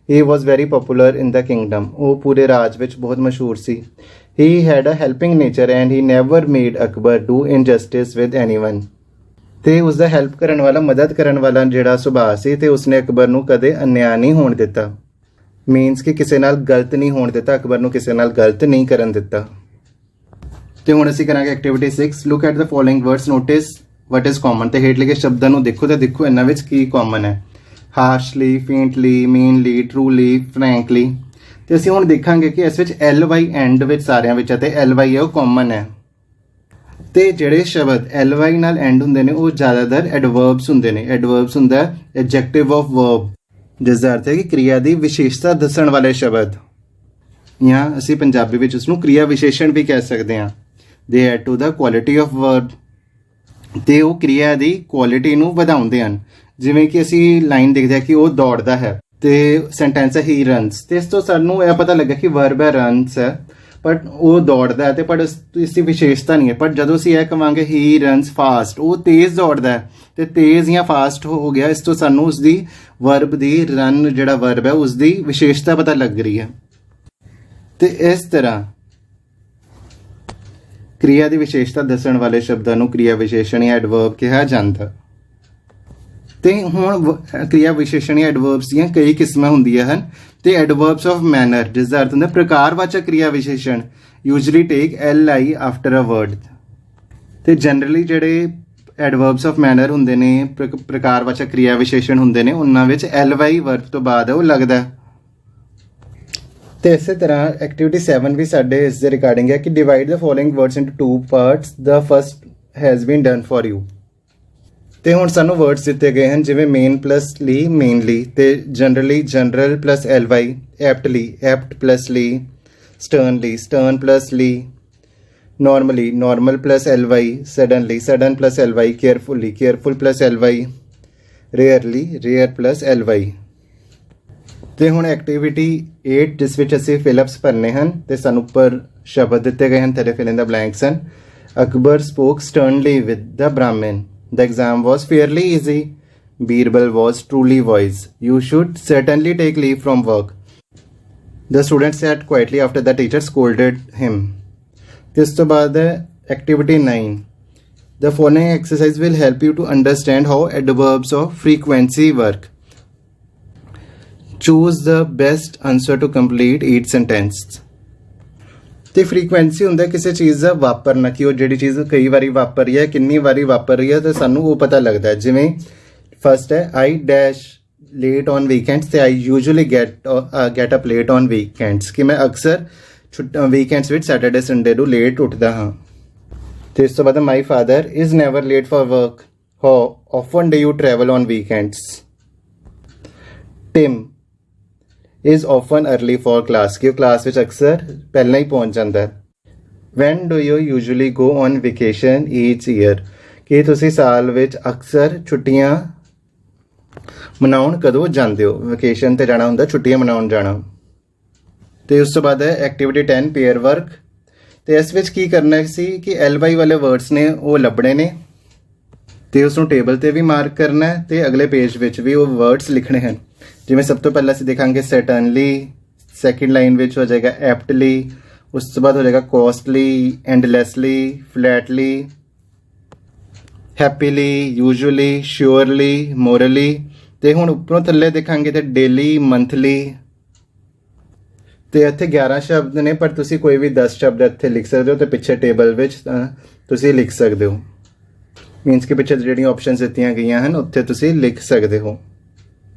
He was very popular in the kingdom। ਉਹ ਪੂਰੇ ਰਾਜ ਵਿੱਚ ਬਹੁਤ ਮਸ਼ਹੂਰ ਸੀ। He had a helping nature and he never made Akbar do injustice with anyone। ਤੇ ਉਸਦਾ ਹੈਲਪ ਕਰਨ ਵਾਲਾ, ਮਦਦ ਕਰਨ ਵਾਲਾ ਜਿਹੜਾ ਸੁਭਾਅ ਸੀ ਤੇ ਉਸਨੇ ਅਕਬਰ ਨੂੰ ਕਦੇ ਅਨਿਆਂ ਨਹੀਂ ਹੋਣ ਦਿੱਤਾ। ਮੀਨਸ ਕਿ ਕਿਸੇ ਨਾਲ ਗਲਤ ਨਹੀਂ ਹੋਣ ਦਿੱਤਾ, ਅਕਬਰ ਨੂੰ ਕਿਸੇ ਨਾਲ ਗਲਤ ਨਹੀਂ ਕਰਨ ਦਿੱਤਾ। ਤੇ ਹੁਣ ਅਸੀਂ ਕਰਾਂਗੇ activity 6। Look at the following words, notice what is common. ਤੇ ਹੇਠ ਲਿਖੇ ਸ਼ਬਦਾਂ ਨੂੰ ਦੇਖੋ ਤੇ ਦੇਖੋ ਇਹਨਾਂ ਵਿੱਚ ਕੀ ਕਾਮਨ ਹੈ। ਹਾਰਸ਼ਲੀ, ਫੇਂਟਲੀ, ਮੀਨਲੀ, ਟਰੂਲੀ, ਫਰੈਂਕਲੀ। ਤੇ ਅਸੀਂ ਹੁਣ ਦੇਖਾਂਗੇ ਕਿ ਇਸ ਵਿੱਚ LY ਐਂਡ ਵਿੱਚ ਸਾਰਿਆਂ ਵਿੱਚ ਹੈ ਤੇ LY ਹੈ ਉਹ ਕਾਮਨ ਹੈ। ਤੇ ਜਿਹੜੇ ਸ਼ਬਦ LY ਨਾਲ ਐਂਡ ਹੁੰਦੇ ਨੇ ਉਹ ਜ਼ਿਆਦਾਤਰ ਐਡਵਰਬਸ ਹੁੰਦੇ ਨੇ। ਐਡਵਰਬਸ ਹੁੰਦਾ ਹੈ ਐਡਜੈਕਟਿਵ ਆਫ ਵਰਬ, ਜਿਸ ਦਾ ਅਰਥ ਹੈ ਕਿ ਕਿਰਿਆ ਦੀ ਵਿਸ਼ੇਸ਼ਤਾ ਦੱਸਣ ਵਾਲੇ ਸ਼ਬਦ, ਜਾਂ ਅਸੀਂ ਪੰਜਾਬੀ ਵਿੱਚ ਉਸਨੂੰ ਕਿਰਿਆ ਵਿਸ਼ੇਸ਼ਣ ਵੀ ਕਹਿ ਸਕਦੇ ਹਾਂ। They add to the quality of verb. ਤੇ ਉਹ ਕਿਰਿਆ ਦੀ ਕੁਆਲਿਟੀ ਨੂੰ ਵਧਾਉਂਦੇ ਹਨ। ਜਿਵੇਂ ਕਿ ਅਸੀਂ ਲਾਈਨ ਦੇਖਦੇ ਹਾਂ ਕਿ ਉਹ ਦੌੜਦਾ ਹੈ ਤੇ ਸੈਂਟੈਂਸ ਹੈ ਹੀ ਰਨਸ। ਤੇ ਇਸ ਤੋਂ ਸਾਨੂੰ ਇਹ ਪਤਾ ਲੱਗਾ ਕਿ ਵਰਬ ਹੈ ਰਨਸ ਹੈ, ਬਟ ਉਹ ਦੌੜਦਾ ਹੈ ਤੇ ਪਰ ਇਸ ਦੀ ਵਿਸ਼ੇਸ਼ਤਾ ਨਹੀਂ ਹੈ। ਪਰ ਜਦੋਂ ਅਸੀਂ ਇਹ ਕਵਾਂਗੇ ਹੀ ਰਨਸ ਫਾਸਟ, ਉਹ ਤੇਜ਼ ਦੌੜਦਾ ਹੈ ਤੇ ਤੇਜ਼ ਜਾਂ ਫਾਸਟ ਹੋ ਗਿਆ, ਇਸ ਤੋਂ ਸਾਨੂੰ ਉਸਦੀ ਵਰਬ ਦੀ ਰਨ ਜਿਹੜਾ ਵਰਬ ਹੈ ਉਸਦੀ ਵਿਸ਼ੇਸ਼ਤਾ ਪਤਾ ਲੱਗ ਰਹੀ ਹੈ। ਤੇ ਇਸ ਤਰ੍ਹਾਂ ਕਿਰਿਆ ਦੀ ਵਿਸ਼ੇਸ਼ਤਾ ਦੱਸਣ ਵਾਲੇ ਸ਼ਬਦਾਂ ਨੂੰ ਕਿਰਿਆ ਵਿਸ਼ੇਸ਼ਣ ਜਾਂ ਐਡਵਰਬ ਕਿਹਾ ਜਾਂਦਾ। ਤੇ ਹੁਣ क्रिया विशेषण या एडवर्ब्स ਦੀਆਂ ਕਈ ਕਿਸਮਾਂ ਹੁੰਦੀਆਂ ਹਨ ਤੇ एडवर्ब्स ऑफ मैनर ਜਿਸ ਦਾ ਅਰਥ ਹੁੰਦਾ ਪ੍ਰਕਾਰਵਾਚਕ क्रिया विशेषण usually take li after a word ਤੇ ਜਨਰਲੀ ਜਿਹੜੇ एडवर्ब्स ऑफ मैनर ਹੁੰਦੇ ਨੇ ਪ੍ਰਕਾਰਵਾਚਕ क्रिया विशेषण ਹੁੰਦੇ ਨੇ ਉਹਨਾਂ ਵਿੱਚ ly ਵਰਬ ਤੋਂ ਬਾਅਦ ਉਹ ਲੱਗਦਾ ਤੇ ਇਸੇ ਤਰ੍ਹਾਂ ਐਕਟੀਵਿਟੀ 7 ਵੀ ਸਾਡੇ ਇਸ ਦੇ ਰਿਗਾਰਡਿੰਗ ਹੈ ਕਿ divide the following words into two parts the first has been done for you ਤੇ ਹੁਣ ਸਾਨੂੰ ਵਰਡਸ ਦਿੱਤੇ ਗਏ ਹਨ ਜਿਵੇਂ ਮੇਨ ਪਲਸ ਲੀ ਮੇਨਲੀ ਤੇ generally general plus ly aptly apt plus ly sternly stern plus ly normally normal plus ly suddenly sudden plus ly carefully careful plus ly rarely rare plus ly ਤੇ ਹੁਣ ਐਕਟੀਵਿਟੀ 8 ਜਿਸ ਵਿੱਚ ਅਸੀਂ ਫਿਲਅਪਸ ਭਰਨੇ ਹਨ ਤੇ ਸਾਨੂੰ ਉੱਪਰ ਸ਼ਬਦ ਦਿੱਤੇ ਗਏ ਹਨ ਥੱਲੇ ਫਿਲ ਇਨ ਦਾ ਬਲੈਂਕਸ ਹਨ Akbar spoke sternly with the brahmin the exam was fairly easy Birbal was truly wise you should certainly take leave from work the student sat quietly after the teacher scolded him ਇਸ ਤੋਂ ਬਾਅਦ activity 9 the following exercise will help you to understand how adverbs of frequency work choose the best answer to complete each sentence ਤੇ ਫ੍ਰੀਕੁਐਂਸੀ ਹੁੰਦਾ ਕਿਸੇ ਚੀਜ਼ ਦਾ ਵਾਪਰਨਾ ਕਿ ਉਹ ਜਿਹੜੀ ਚੀਜ਼ ਕਈ ਵਾਰੀ ਵਾਪਰ ਰਹੀ ਹੈ ਕਿੰਨੀ ਵਾਰੀ ਵਾਪਰ ਰਹੀ ਹੈ ਤੇ ਸਾਨੂੰ ਉਹ ਪਤਾ ਲੱਗਦਾ ਹੈ ਜਿਵੇਂ ਫਸਟ ਹੈ I dash late on weekends ਤੇ I usually get up late on weekends ਕਿ ਮੈਂ ਅਕਸਰ ਵੀਕਐਂਡਸ ਵਿੱਚ ਸੈਟਰਡੇ ਸੰਡੇ ਨੂੰ ਲੇਟ ਉੱਠਦਾ ਹਾਂ ਤੇ ਇਸ ਤੋਂ ਬਾਅਦ my father is never late for work how often do you travel on weekends Tim is often early for class ਕਿ ਉਹ ਕਲਾਸ ਵਿੱਚ ਅਕਸਰ ਪਹਿਲਾਂ ਹੀ ਪਹੁੰਚ ਜਾਂਦਾ ਹੈ when do you usually go on vacation each year ਕਿ ਤੁਸੀਂ ਸਾਲ ਵਿੱਚ ਅਕਸਰ ਛੁੱਟੀਆਂ ਮਨਾਉਣ ਕਦੋਂ ਜਾਂਦੇ ਹੋ ਵੈਕੇਸ਼ਨ ਤੇ ਜਾਣਾ ਹੁੰਦਾ ਛੁੱਟੀਆਂ ਮਨਾਉਣ ਜਾਣਾ ਤੇ ਉਸ ਤੋਂ ਬਾਅਦ ਹੈ ਐਕਟੀਵਿਟੀ 10 ਪੇਅਰ ਵਰਕ ਤੇ ਇਸ ਵਿੱਚ ਕੀ ਕਰਨਾ ਸੀ ਕਿ ly ਵਾਲੇ ਵਰਡਸ ਨੇ ਉਹ ਲੱਭਣੇ ਨੇ ਤੇ ਉਸ ਨੂੰ ਟੇਬਲ ਤੇ ਵੀ ਮਾਰਕ ਕਰਨਾ ਹੈ ਤੇ ਅਗਲੇ ਪੇਜ ਵਿੱਚ ਵੀ ਉਹ ਵਰਡਸ ਲਿਖਣੇ ਹਨ ਜਿਵੇਂ ਸਭ ਤੋਂ ਪਹਿਲਾਂ ਅਸੀਂ ਦੇਖਾਂਗੇ ਸਰਟਨਲੀ ਸੈਕਿੰਡ ਲਾਈਨ ਵਿੱਚ ਹੋ ਜਾਏਗਾ ਐਪਟਲੀ ਉਸ ਤੋਂ ਬਾਅਦ ਹੋ ਜਾਏਗਾ ਕੋਸਟਲੀ ਐਂਡਲੈਸਲੀ ਫਲੈਟਲੀ ਹੈਪੀਲੀ ਯੂਜੂਅਲੀ ਸ਼ਿਓਰਲੀ ਮੋਰਲੀ ਤੇ ਹੁਣ ਉੱਪਰੋਂ ਥੱਲੇ ਦੇਖਾਂਗੇ ਤੇ ਡੇਲੀ ਮੰਥਲੀ ਤੇ ਇੱਥੇ 11 ਸ਼ਬਦ ਨੇ ਪਰ ਤੁਸੀਂ ਕੋਈ ਵੀ 10 ਸ਼ਬਦ ਇੱਥੇ ਲਿਖ ਸਕਦੇ ਹੋ ਤੇ ਪਿੱਛੇ ਟੇਬਲ ਵਿੱਚ ਤੁਸੀਂ ਲਿਖ ਸਕਦੇ ਹੋ ਮੀਨਸ ਕਿ ਪਿੱਛੇ ਜਿਹੜੀਆਂ ਆਪਸ਼ਨਸ ਦਿੱਤੀਆਂ ਗਈਆਂ ਹਨ ਉੱਥੇ ਤੁਸੀਂ ਲਿਖ ਸਕਦੇ ਹੋ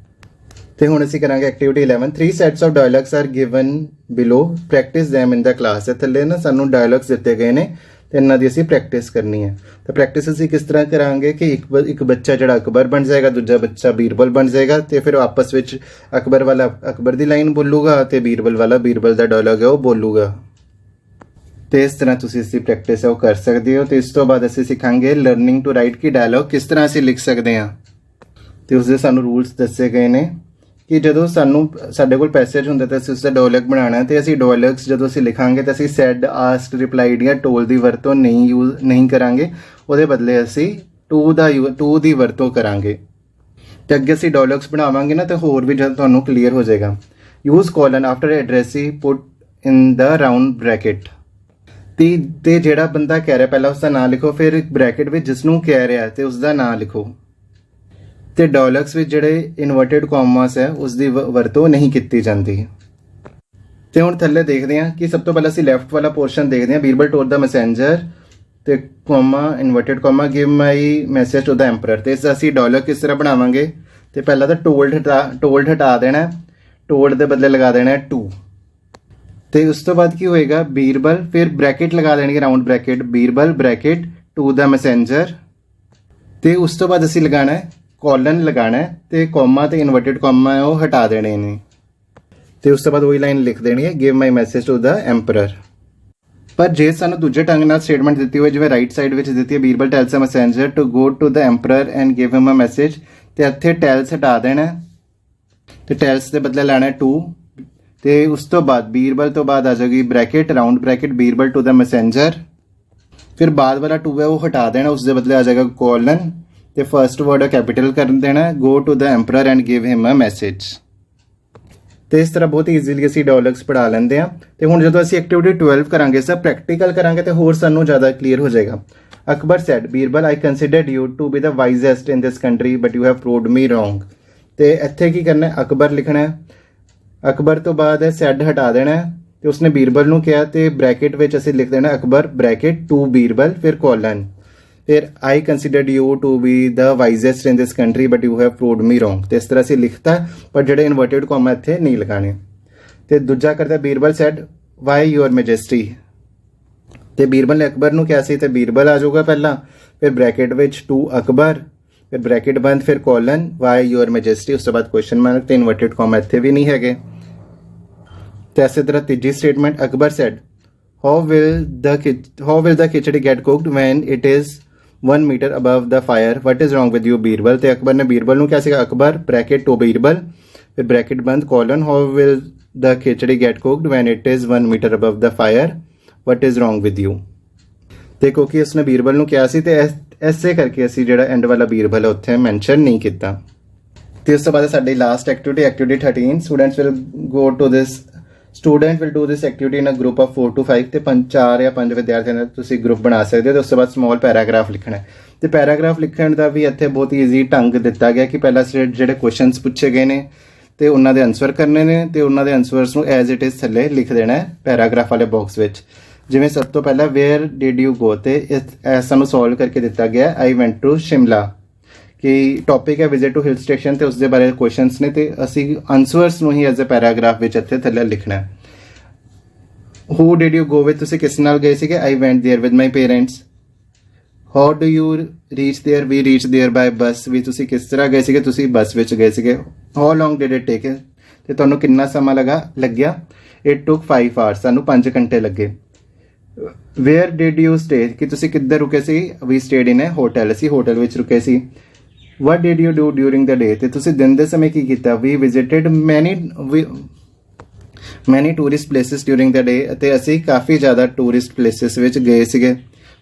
ਤੇ ਹੁਣ ਅਸੀਂ ਕਰਾਂਗੇ activity 11 3 sets of dialogues are given below practise them in the class ਥੱਲੇ ਨਾ ਸਾਨੂੰ ਡਾਇਲੌਗਸ ਦਿੱਤੇ ਗਏ ਨੇ ਤੇ ਇਹਨਾਂ ਦੀ ਅਸੀਂ ਪ੍ਰੈਕਟਿਸ ਕਰਨੀ ਹੈ ਤਾਂ ਪ੍ਰੈਕਟਿਸ ਅਸੀਂ ਕਿਸ ਤਰ੍ਹਾਂ ਕਰਾਂਗੇ ਕਿ ਇੱਕ ਬੱਚਾ ਜਿਹੜਾ ਅਕਬਰ ਬਣ ਜਾਏਗਾ ਦੂਜਾ ਬੱਚਾ ਬੀਰਬਲ ਬਣ ਜਾਏਗਾ ਤੇ ਫਿਰ ਆਪਸ ਵਿੱਚ ਅਕਬਰ ਵਾਲਾ ਅਕਬਰ ਦੀ ਲਾਈਨ ਬੋਲੂਗਾ ਤੇ ਬੀਰਬਲ ਵਾਲਾ ਬੀਰਬਲ ਦਾ ਡਾਇਲੌਗ ਹੈ ਉਹ ਬੋਲੂਗਾ ਤੇ ਇਸ ਤਰ੍ਹਾਂ ਤੁਸੀਂ ਇਸਦੀ ਪ੍ਰੈਕਟਿਸ ਹੈ ਉਹ ਕਰ ਸਕਦੇ ਹੋ ਤੇ ਇਸ ਤੋਂ ਬਾਅਦ ਅਸੀਂ ਸਿੱਖਾਂਗੇ ਲਰਨਿੰਗ ਟੂ ਰਾਈਟ ਕੀ ਡਾਇਲੌਗ ਕਿਸ ਤਰ੍ਹਾਂ ਅਸੀਂ ਲਿਖ ਸਕਦੇ ਹਾਂ ਤੇ ਉਸਦੇ ਸਾਨੂੰ ਰੂਲਸ ਦੱਸੇ ਗਏ ਨੇ ਕਿ ਜਦੋਂ ਸਾਡੇ ਕੋਲ ਪੈਸੇਜ ਹੁੰਦਾ ਤਾਂ ਅਸੀਂ ਉਸਦਾ ਡਾਇਲੌਗ ਬਣਾਉਣਾ ਤੇ ਅਸੀਂ ਡਾਇਲੌਗਸ ਜਦੋਂ ਅਸੀਂ ਲਿਖਾਂਗੇ ਤਾਂ ਅਸੀਂ ਸੈਡ ਆਸਕਡ ਰਿਪਲਾਈਡ ਜਾਂ ਟੋਲ ਦੀ ਵਰਤੋਂ ਨਹੀਂ ਕਰਾਂਗੇ ਉਹਦੇ ਬਦਲੇ ਅਸੀਂ ਟੂ ਦੀ ਵਰਤੋਂ ਕਰਾਂਗੇ ਤੇ ਅੱਗੇ ਅਸੀਂ ਡਾਇਲੌਗਸ ਬਣਾਵਾਂਗੇ ਨਾ ਤਾਂ ਹੋਰ ਵੀ ਜਦ ਤੁਹਾਨੂੰ ਕਲੀਅਰ ਹੋ ਜਾਏਗਾ ਯੂਜ਼ ਕੋਲਨ ਆਫਟਰ ਐਡਰੈਸੀ ਪੁੱਟ ਇਨ ਦਾ ਰਾਉਂਡ ਬ੍ਰੈਕਟ ਤੇ ਜਿਹੜਾ ਬੰਦਾ ਕਹਿ ਰਿਹਾ ਪਹਿਲਾਂ ਉਸਦਾ ਨਾਂ ਲਿਖੋ ਫਿਰ ਬ੍ਰੈਕਟ ਵਿੱਚ ਜਿਸ ਨੂੰ ਕਹਿ ਰਿਹਾ ਤੇ ਉਸਦਾ ਨਾਂ ਲਿਖੋ ਤੇ ਡਾਇਲੌਗਸ ਵਿੱਚ ਜਿਹੜੇ ਇਨਵਰਟਡ ਕਾਮਾਸ ਹੈ ਉਸ ਦੀ ਵਰਤੋਂ ਨਹੀਂ ਕੀਤੀ ਜਾਂਦੀ ਤੇ ਹੁਣ ਥੱਲੇ ਦੇਖਦੇ ਹਾਂ ਕਿ ਸਭ ਤੋਂ ਪਹਿਲਾਂ ਅਸੀਂ ਲੈਫਟ ਵਾਲਾ ਪੋਰਸ਼ਨ ਦੇਖਦੇ ਹਾਂ ਬੀਰਬਲ ਟੋਲਡ ਦਾ ਮੈਸੇਂਜਰ ਤੇ comma inverted comma give my message to the emperor ਤੇ ਇਸ ਦਾ ਅਸੀਂ ਡਾਇਲੌਗ ਕਿਸ ਤਰ੍ਹਾਂ ਬਣਾਵਾਂਗੇ ਤੇ ਪਹਿਲਾਂ ਤਾਂ ਟੋਲਡ ਹਟਾ ਦੇਣਾ ਟੋਲਡ ਦੇ ਬਦਲੇ ਲਗਾ ਦੇਣਾ ਟੂ ਤੇ ਉਸ ਤੋਂ ਬਾਅਦ ਕੀ ਹੋਏਗਾ ਬੀਰਬਲ ਫਿਰ ਬ੍ਰੈਕਟ ਲਗਾ ਦੇਣਗੇ round bracket Birbal bracket to the messenger ਤੇ ਉਸ ਤੋਂ ਬਾਅਦ ਅਸੀਂ ਲਗਾਣਾ ਹੈ ਕੋਲਨ ਲਗਾਣਾ ਤੇ ਕੋਮਾ ਤੇ ਇਨਵਰਟਡ ਕੋਮਾ ਉਹ ਹਟਾ ਦੇਣੇ ਨੇ ਤੇ ਉਸ ਤੋਂ ਬਾਅਦ ਉਹੀ ਲਾਈਨ ਲਿਖ ਦੇਣੀ ਹੈ give my message to the emperor ਪਰ ਜੇ ਸਾਨੂੰ ਦੂਜੇ ਢੰਗ ਨਾਲ ਸਟੇਟਮੈਂਟ ਦਿੱਤੀ ਹੋਈ ਜਿਵੇਂ ਰਾਈਟ ਸਾਈਡ ਵਿੱਚ ਦਿੱਤੀ ਹੈ Birbal tells a messenger to go to the emperor and give him a message ਤੇ ਇੱਥੇ ਟੈਲਸ ਹਟਾ ਦੇਣਾ ਤੇ ਟੈਲਸ ਦੇ ਬਦਲੇ ਲੈਣਾ ਟੂ ਤੇ ਉਸ ਤੋਂ ਬਾਅਦ ਬੀਰਬਲ ਤੋਂ ਬਾਅਦ ਆ ਜਾਏਗੀ bracket round bracket Birbal to the messenger ਫਿਰ ਬਾਅਦ ਵਾਲਾ ਟੂ ਹੈ ਉਹ ਹਟਾ ਦੇਣਾ ਉਸ ਦੇ ਬਦਲੇ ਆ ਜਾਏਗਾ ਕੋਲਨ ਤੇ ਫਰਸਟ ਵਰਡ ਕੈਪੀਟਲ ਕਰ ਦੇਣਾ go to the emperor and give him a message ਤੇ ਇਸ ਤਰ੍ਹਾਂ ਬਹੁਤ ਈਜ਼ੀਲੀ ਅਸੀਂ ਡਾਇਲੌਗਸ ਪੜ੍ਹਾ ਲੈਂਦੇ ਹਾਂ ਤੇ ਹੁਣ ਜਦੋਂ ਅਸੀਂ ਐਕਟੀਵਿਟੀ 12 ਕਰਾਂਗੇ ਸਰ ਪ੍ਰੈਕਟੀਕਲ ਕਰਾਂਗੇ ਤੇ ਹੋਰ ਸਾਨੂੰ ਜ਼ਿਆਦਾ ਕਲੀਅਰ ਹੋ ਜਾਏਗਾ Akbar said, Birbal, I considered you to be the wisest in this country, but you have proved me wrong. ਤੇ ਇੱਥੇ ਕੀ ਕਰਨਾ ਹੈ, ਅਕਬਰ ਲਿਖਣਾ ਹੈ, ਅਕਬਰ ਤੋਂ ਬਾਅਦ ਹੈ ਸੈਡ ਹਟਾ ਦੇਣਾ ਹੈ ਤੇ ਉਸਨੇ ਬੀਰਬਲ ਨੂੰ ਕਿਹਾ ਤੇ ਬ੍ਰੈਕਟ ਵਿੱਚ ਅਸੀਂ ਲਿਖ ਦੇਣਾ ਅਕਬਰ ਬ੍ਰੈਕਟ ਟੂ ਬੀਰਬਲ ਫਿਰ ਕੋਲਨ ਫਿਰ I considered you to be the wisest in this country but you have proved me wrong ਤੇ ਇਸ ਤਰ੍ਹਾਂ ਅਸੀਂ ਲਿਖਤਾ ਪਰ ਜਿਹੜੇ ਇਨਵਰਟਡ ਕੋਮਾ ਇੱਥੇ ਨਹੀਂ ਲਗਾਣੇ ਤੇ ਦੂਜਾ ਕਰਦਾ ਬੀਰਬਲ ਸੈਡ ਵਾਈ ਯੂਅਰ ਮੈਜੈਸਟੀ ਤੇ ਬੀਰਬਲ ਨੇ ਅਕਬਰ ਨੂੰ ਕਿਹਾ ਸੀ ਤੇ ਬੀਰਬਲ ਆ ਜਾਊਗਾ ਪਹਿਲਾਂ ਫਿਰ ਬ੍ਰੈਕਟ ਵਿੱਚ ਟੂ ਅਕਬਰ ਫਿਰ ਬ੍ਰੈਕਟ ਬੰਦ ਫਿਰ ਕੋਲਨ ਵਾਈ ਯੂਅਰ ਮੈਜੈਸਟੀ ਉਸ ਤੋਂ ਬਾਅਦ ਕੁਐਸਚਨ ਮਾਰਕ ਤੇ ਇਨਵਰਟਡ ਕੋਮਾ ਇੱਥੇ ਵੀ ਨਹੀਂ ਹੈਗੇ ਤੇ ਇਸੇ ਤਰ੍ਹਾਂ ਤੀਜੀ statement Akbar said how will the khichdi get cooked when it is 1 meter above the fire? What is wrong with you, Birbal? ਤੇ ਅਕਬਰ ਨੇ ਬੀਰਬਲ ਨੂੰ ਕਿਹਾ ਸੀਗਾ ਅਕਬਰ ਬ੍ਰੈਕਟ ਟੂ ਬੀਰਬਲ ਫਿਰ ਬ੍ਰੈਕਟ ਬੰਦ colon how will the khichdi get cooked when it is 1 meter above the fire? What is wrong with you? ਤੇ ਕਿਉਂਕਿ ਉਸਨੇ ਬੀਰਬਲ ਨੂੰ ਕਿਹਾ ਸੀ ਤੇ ਐਸੇ ਕਰਕੇ ਅਸੀਂ ਜਿਹੜਾ ਐਂਡ ਵਾਲਾ ਬੀਰਬਲ ਹੈ ਉੱਥੇ ਮੈਂਸ਼ਨ ਨਹੀਂ ਕੀਤਾ ਤੇ ਉਸ ਤੋਂ ਬਾਅਦ ਸਾਡੀ last activity 13 students will go to this Student will do this activity in a group of 4 to 5 ਤੇ 4 ਜਾਂ 5 ਵਿਦਿਆਰਥੀਆਂ ਦਾ ਤੁਸੀਂ ਗਰੁੱਪ ਬਣਾ ਸਕਦੇ ਹੋ ਤੇ ਉਸ ਤੋਂ ਬਾਅਦ ਸਮਾਲ ਪੈਰਾਗ੍ਰਾਫ ਲਿਖਣਾ ਹੈ ਤੇ ਪੈਰਾਗ੍ਰਾਫ ਲਿਖਣ ਦਾ ਵੀ ਇੱਥੇ ਬਹੁਤ ਈਜ਼ੀ ਢੰਗ ਦਿੱਤਾ ਗਿਆ ਕਿ ਪਹਿਲਾਂ ਜਿਹੜੇ ਕੁਐਸਚਨਸ ਪੁੱਛੇ ਗਏ ਨੇ ਤੇ ਉਹਨਾਂ ਦੇ ਆਨਸਰ ਕਰਨੇ ਨੇ ਤੇ ਉਹਨਾਂ ਦੇ ਆਨਸਰਸ ਨੂੰ ਐਜ਼ ਇਟ ਇਜ਼ ਥੱਲੇ ਲਿਖ ਦੇਣਾ ਹੈ ਪੈਰਾਗ੍ਰਾਫ ਵਾਲੇ ਬਾਕਸ ਵਿੱਚ ਜਿਵੇਂ ਸਭ ਤੋਂ ਪਹਿਲਾਂ ਵੇਅਰ ਡਿਡ ਯੂ ਗੋ ਤੇ ਸਾਨੂੰ ਸੋਲਵ ਕਰਕੇ ਦਿੱਤਾ ਗਿਆ ਆਈ ਵੈਂਟ ਟੂ ਸ਼ਿਮਲਾ ਕਿ ਟੌਪਿਕ ਹੈ ਵਿਜ਼ਿਟ ਟੂ ਹਿਲ ਸਟੇਸ਼ਨ ਤੇ ਉਸ ਦੇ ਬਾਰੇ ਕੁਐਸਚਨਸ ਨੇ ਤੇ ਅਸੀਂ ਆਨਸਰਸ ਨੂੰ ਹੀ ਐਜ਼ ਅ ਪੈਰਾਗ੍ਰਾਫ ਵਿੱਚ ਇੱਥੇ ਥੱਲੇ ਲਿਖਣਾ ਹੈ who did you go with ਤੁਸੀਂ ਕਿਸ ਨਾਲ ਗਏ ਸੀਗੇ I went there with my parents how do you reach there we reach there by bus ਵੀ ਤੁਸੀਂ ਕਿਸ ਤਰ੍ਹਾਂ ਗਏ ਸੀਗੇ ਤੁਸੀਂ ਬੱਸ ਵਿੱਚ ਗਏ ਸੀਗੇ ਹਾਊ ਲੌਂਗ ਡਿਡ ਇਟ ਟੇਕ ਤੇ ਤੁਹਾਨੂੰ ਕਿੰਨਾ ਸਮਾਂ ਲੱਗਿਆ ਇਟ ਟੁਕ 5 ਆਵਰਸ ਸਾਨੂੰ 5 ਘੰਟੇ ਲੱਗੇ ਵੇਅਰ ਡਿਡ ਯੂ ਸਟੇ ਕਿ ਤੁਸੀਂ ਕਿੱਧਰ ਰੁਕੇ ਸੀ ਵੀ ਸਟੇਡ ਇਨ ਅ ਹੋਟਲ ਅਸੀਂ ਹੋਟਲ ਵਿੱਚ ਰੁਕੇ ਸੀ what did you do during the day ਤੇ ਤੁਸੀਂ ਦਿਨ ਦੇ ਸਮੇਂ ਕੀ ਕੀਤਾ we visited many tourist places during the day ਅਤੇ ਅਸੀਂ ਕਾਫੀ ਜ਼ਿਆਦਾ ਟੂਰਿਸਟ ਪਲੇਸਿਸ ਵਿੱਚ ਗਏ ਸੀਗੇ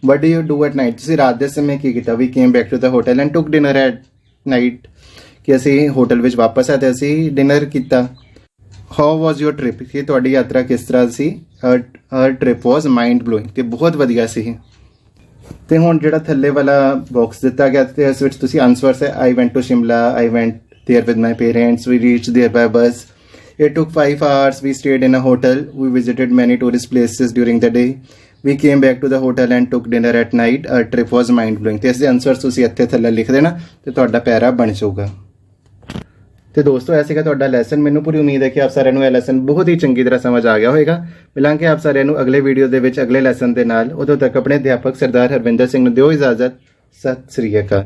what do you do at night ਤੁਸੀਂ ਰਾਤ ਦੇ ਸਮੇਂ ਕੀ ਕੀਤਾ we came back to the hotel and took dinner at night ਕਿ ਅਸੀਂ ਹੋਟਲ ਵਿੱਚ ਵਾਪਸ ਆਏ ਤੇ ਅਸੀਂ ਡਿਨਰ ਕੀਤਾ how was your trip ਕਿ ਤੁਹਾਡੀ ਯਾਤਰਾ ਕਿਸ ਤਰ੍ਹਾਂ ਸੀ her trip was mind blowing ਤੇ ਬਹੁਤ ਵਧੀਆ ਸੀ ਤੇ ਹੁਣ ਜਿਹੜਾ ਥੱਲੇ ਵਾਲਾ ਬਾਕਸ ਦਿੱਤਾ ਗਿਆ ਤੇ ਇਸ ਵਿੱਚ ਤੁਸੀਂ ਆਨਸਰਸ ਹੈ I went to Shimla I went there with my parents we reach there by bus it took 5 hours we stayed in a hotel we visited many tourist places during the day we came back to the hotel and took dinner at night a trip was mind blowing ਤੇ ਇਸ ਦੇ ਆਨਸਰਸ ਤੁਸੀਂ ਇੱਥੇ ਥੱਲੇ ਲਿਖ ਦੇਣਾ ਤੇ ਤੁਹਾਡਾ ਪੈਰਾ ਬਣ ਜਾਊਗਾ ਤੇ ਦੋਸਤੋ ਇਹ ਸੀਗਾ ਤੁਹਾਡਾ ਲੈਸਨ ਮੈਨੂੰ ਪੂਰੀ ਉਮੀਦ ਹੈ ਕਿ ਆਪ ਸਾਰਿਆਂ ਨੂੰ ਇਹ ਲੈਸਨ ਬਹੁਤ ਹੀ ਚੰਗੀ ਤਰ੍ਹਾਂ ਸਮਝ ਆ ਗਿਆ ਹੋਵੇਗਾ ਮਿਲਾਂਗੇ ਆਪ ਸਾਰਿਆਂ ਨੂੰ ਅਗਲੇ ਵੀਡੀਓ ਦੇ ਵਿੱਚ ਅਗਲੇ ਲੈਸਨ ਦੇ ਨਾਲ ਉਦੋਂ ਤੱਕ ਆਪਣੇ ਅਧਿਆਪਕ ਸਰਦਾਰ ਹਰਵਿੰਦਰ ਸਿੰਘ ਨੂੰ ਦਿਓ ਇਜਾਜ਼ਤ ਸਤਿ ਸ੍ਰੀ ਅਕਾਲ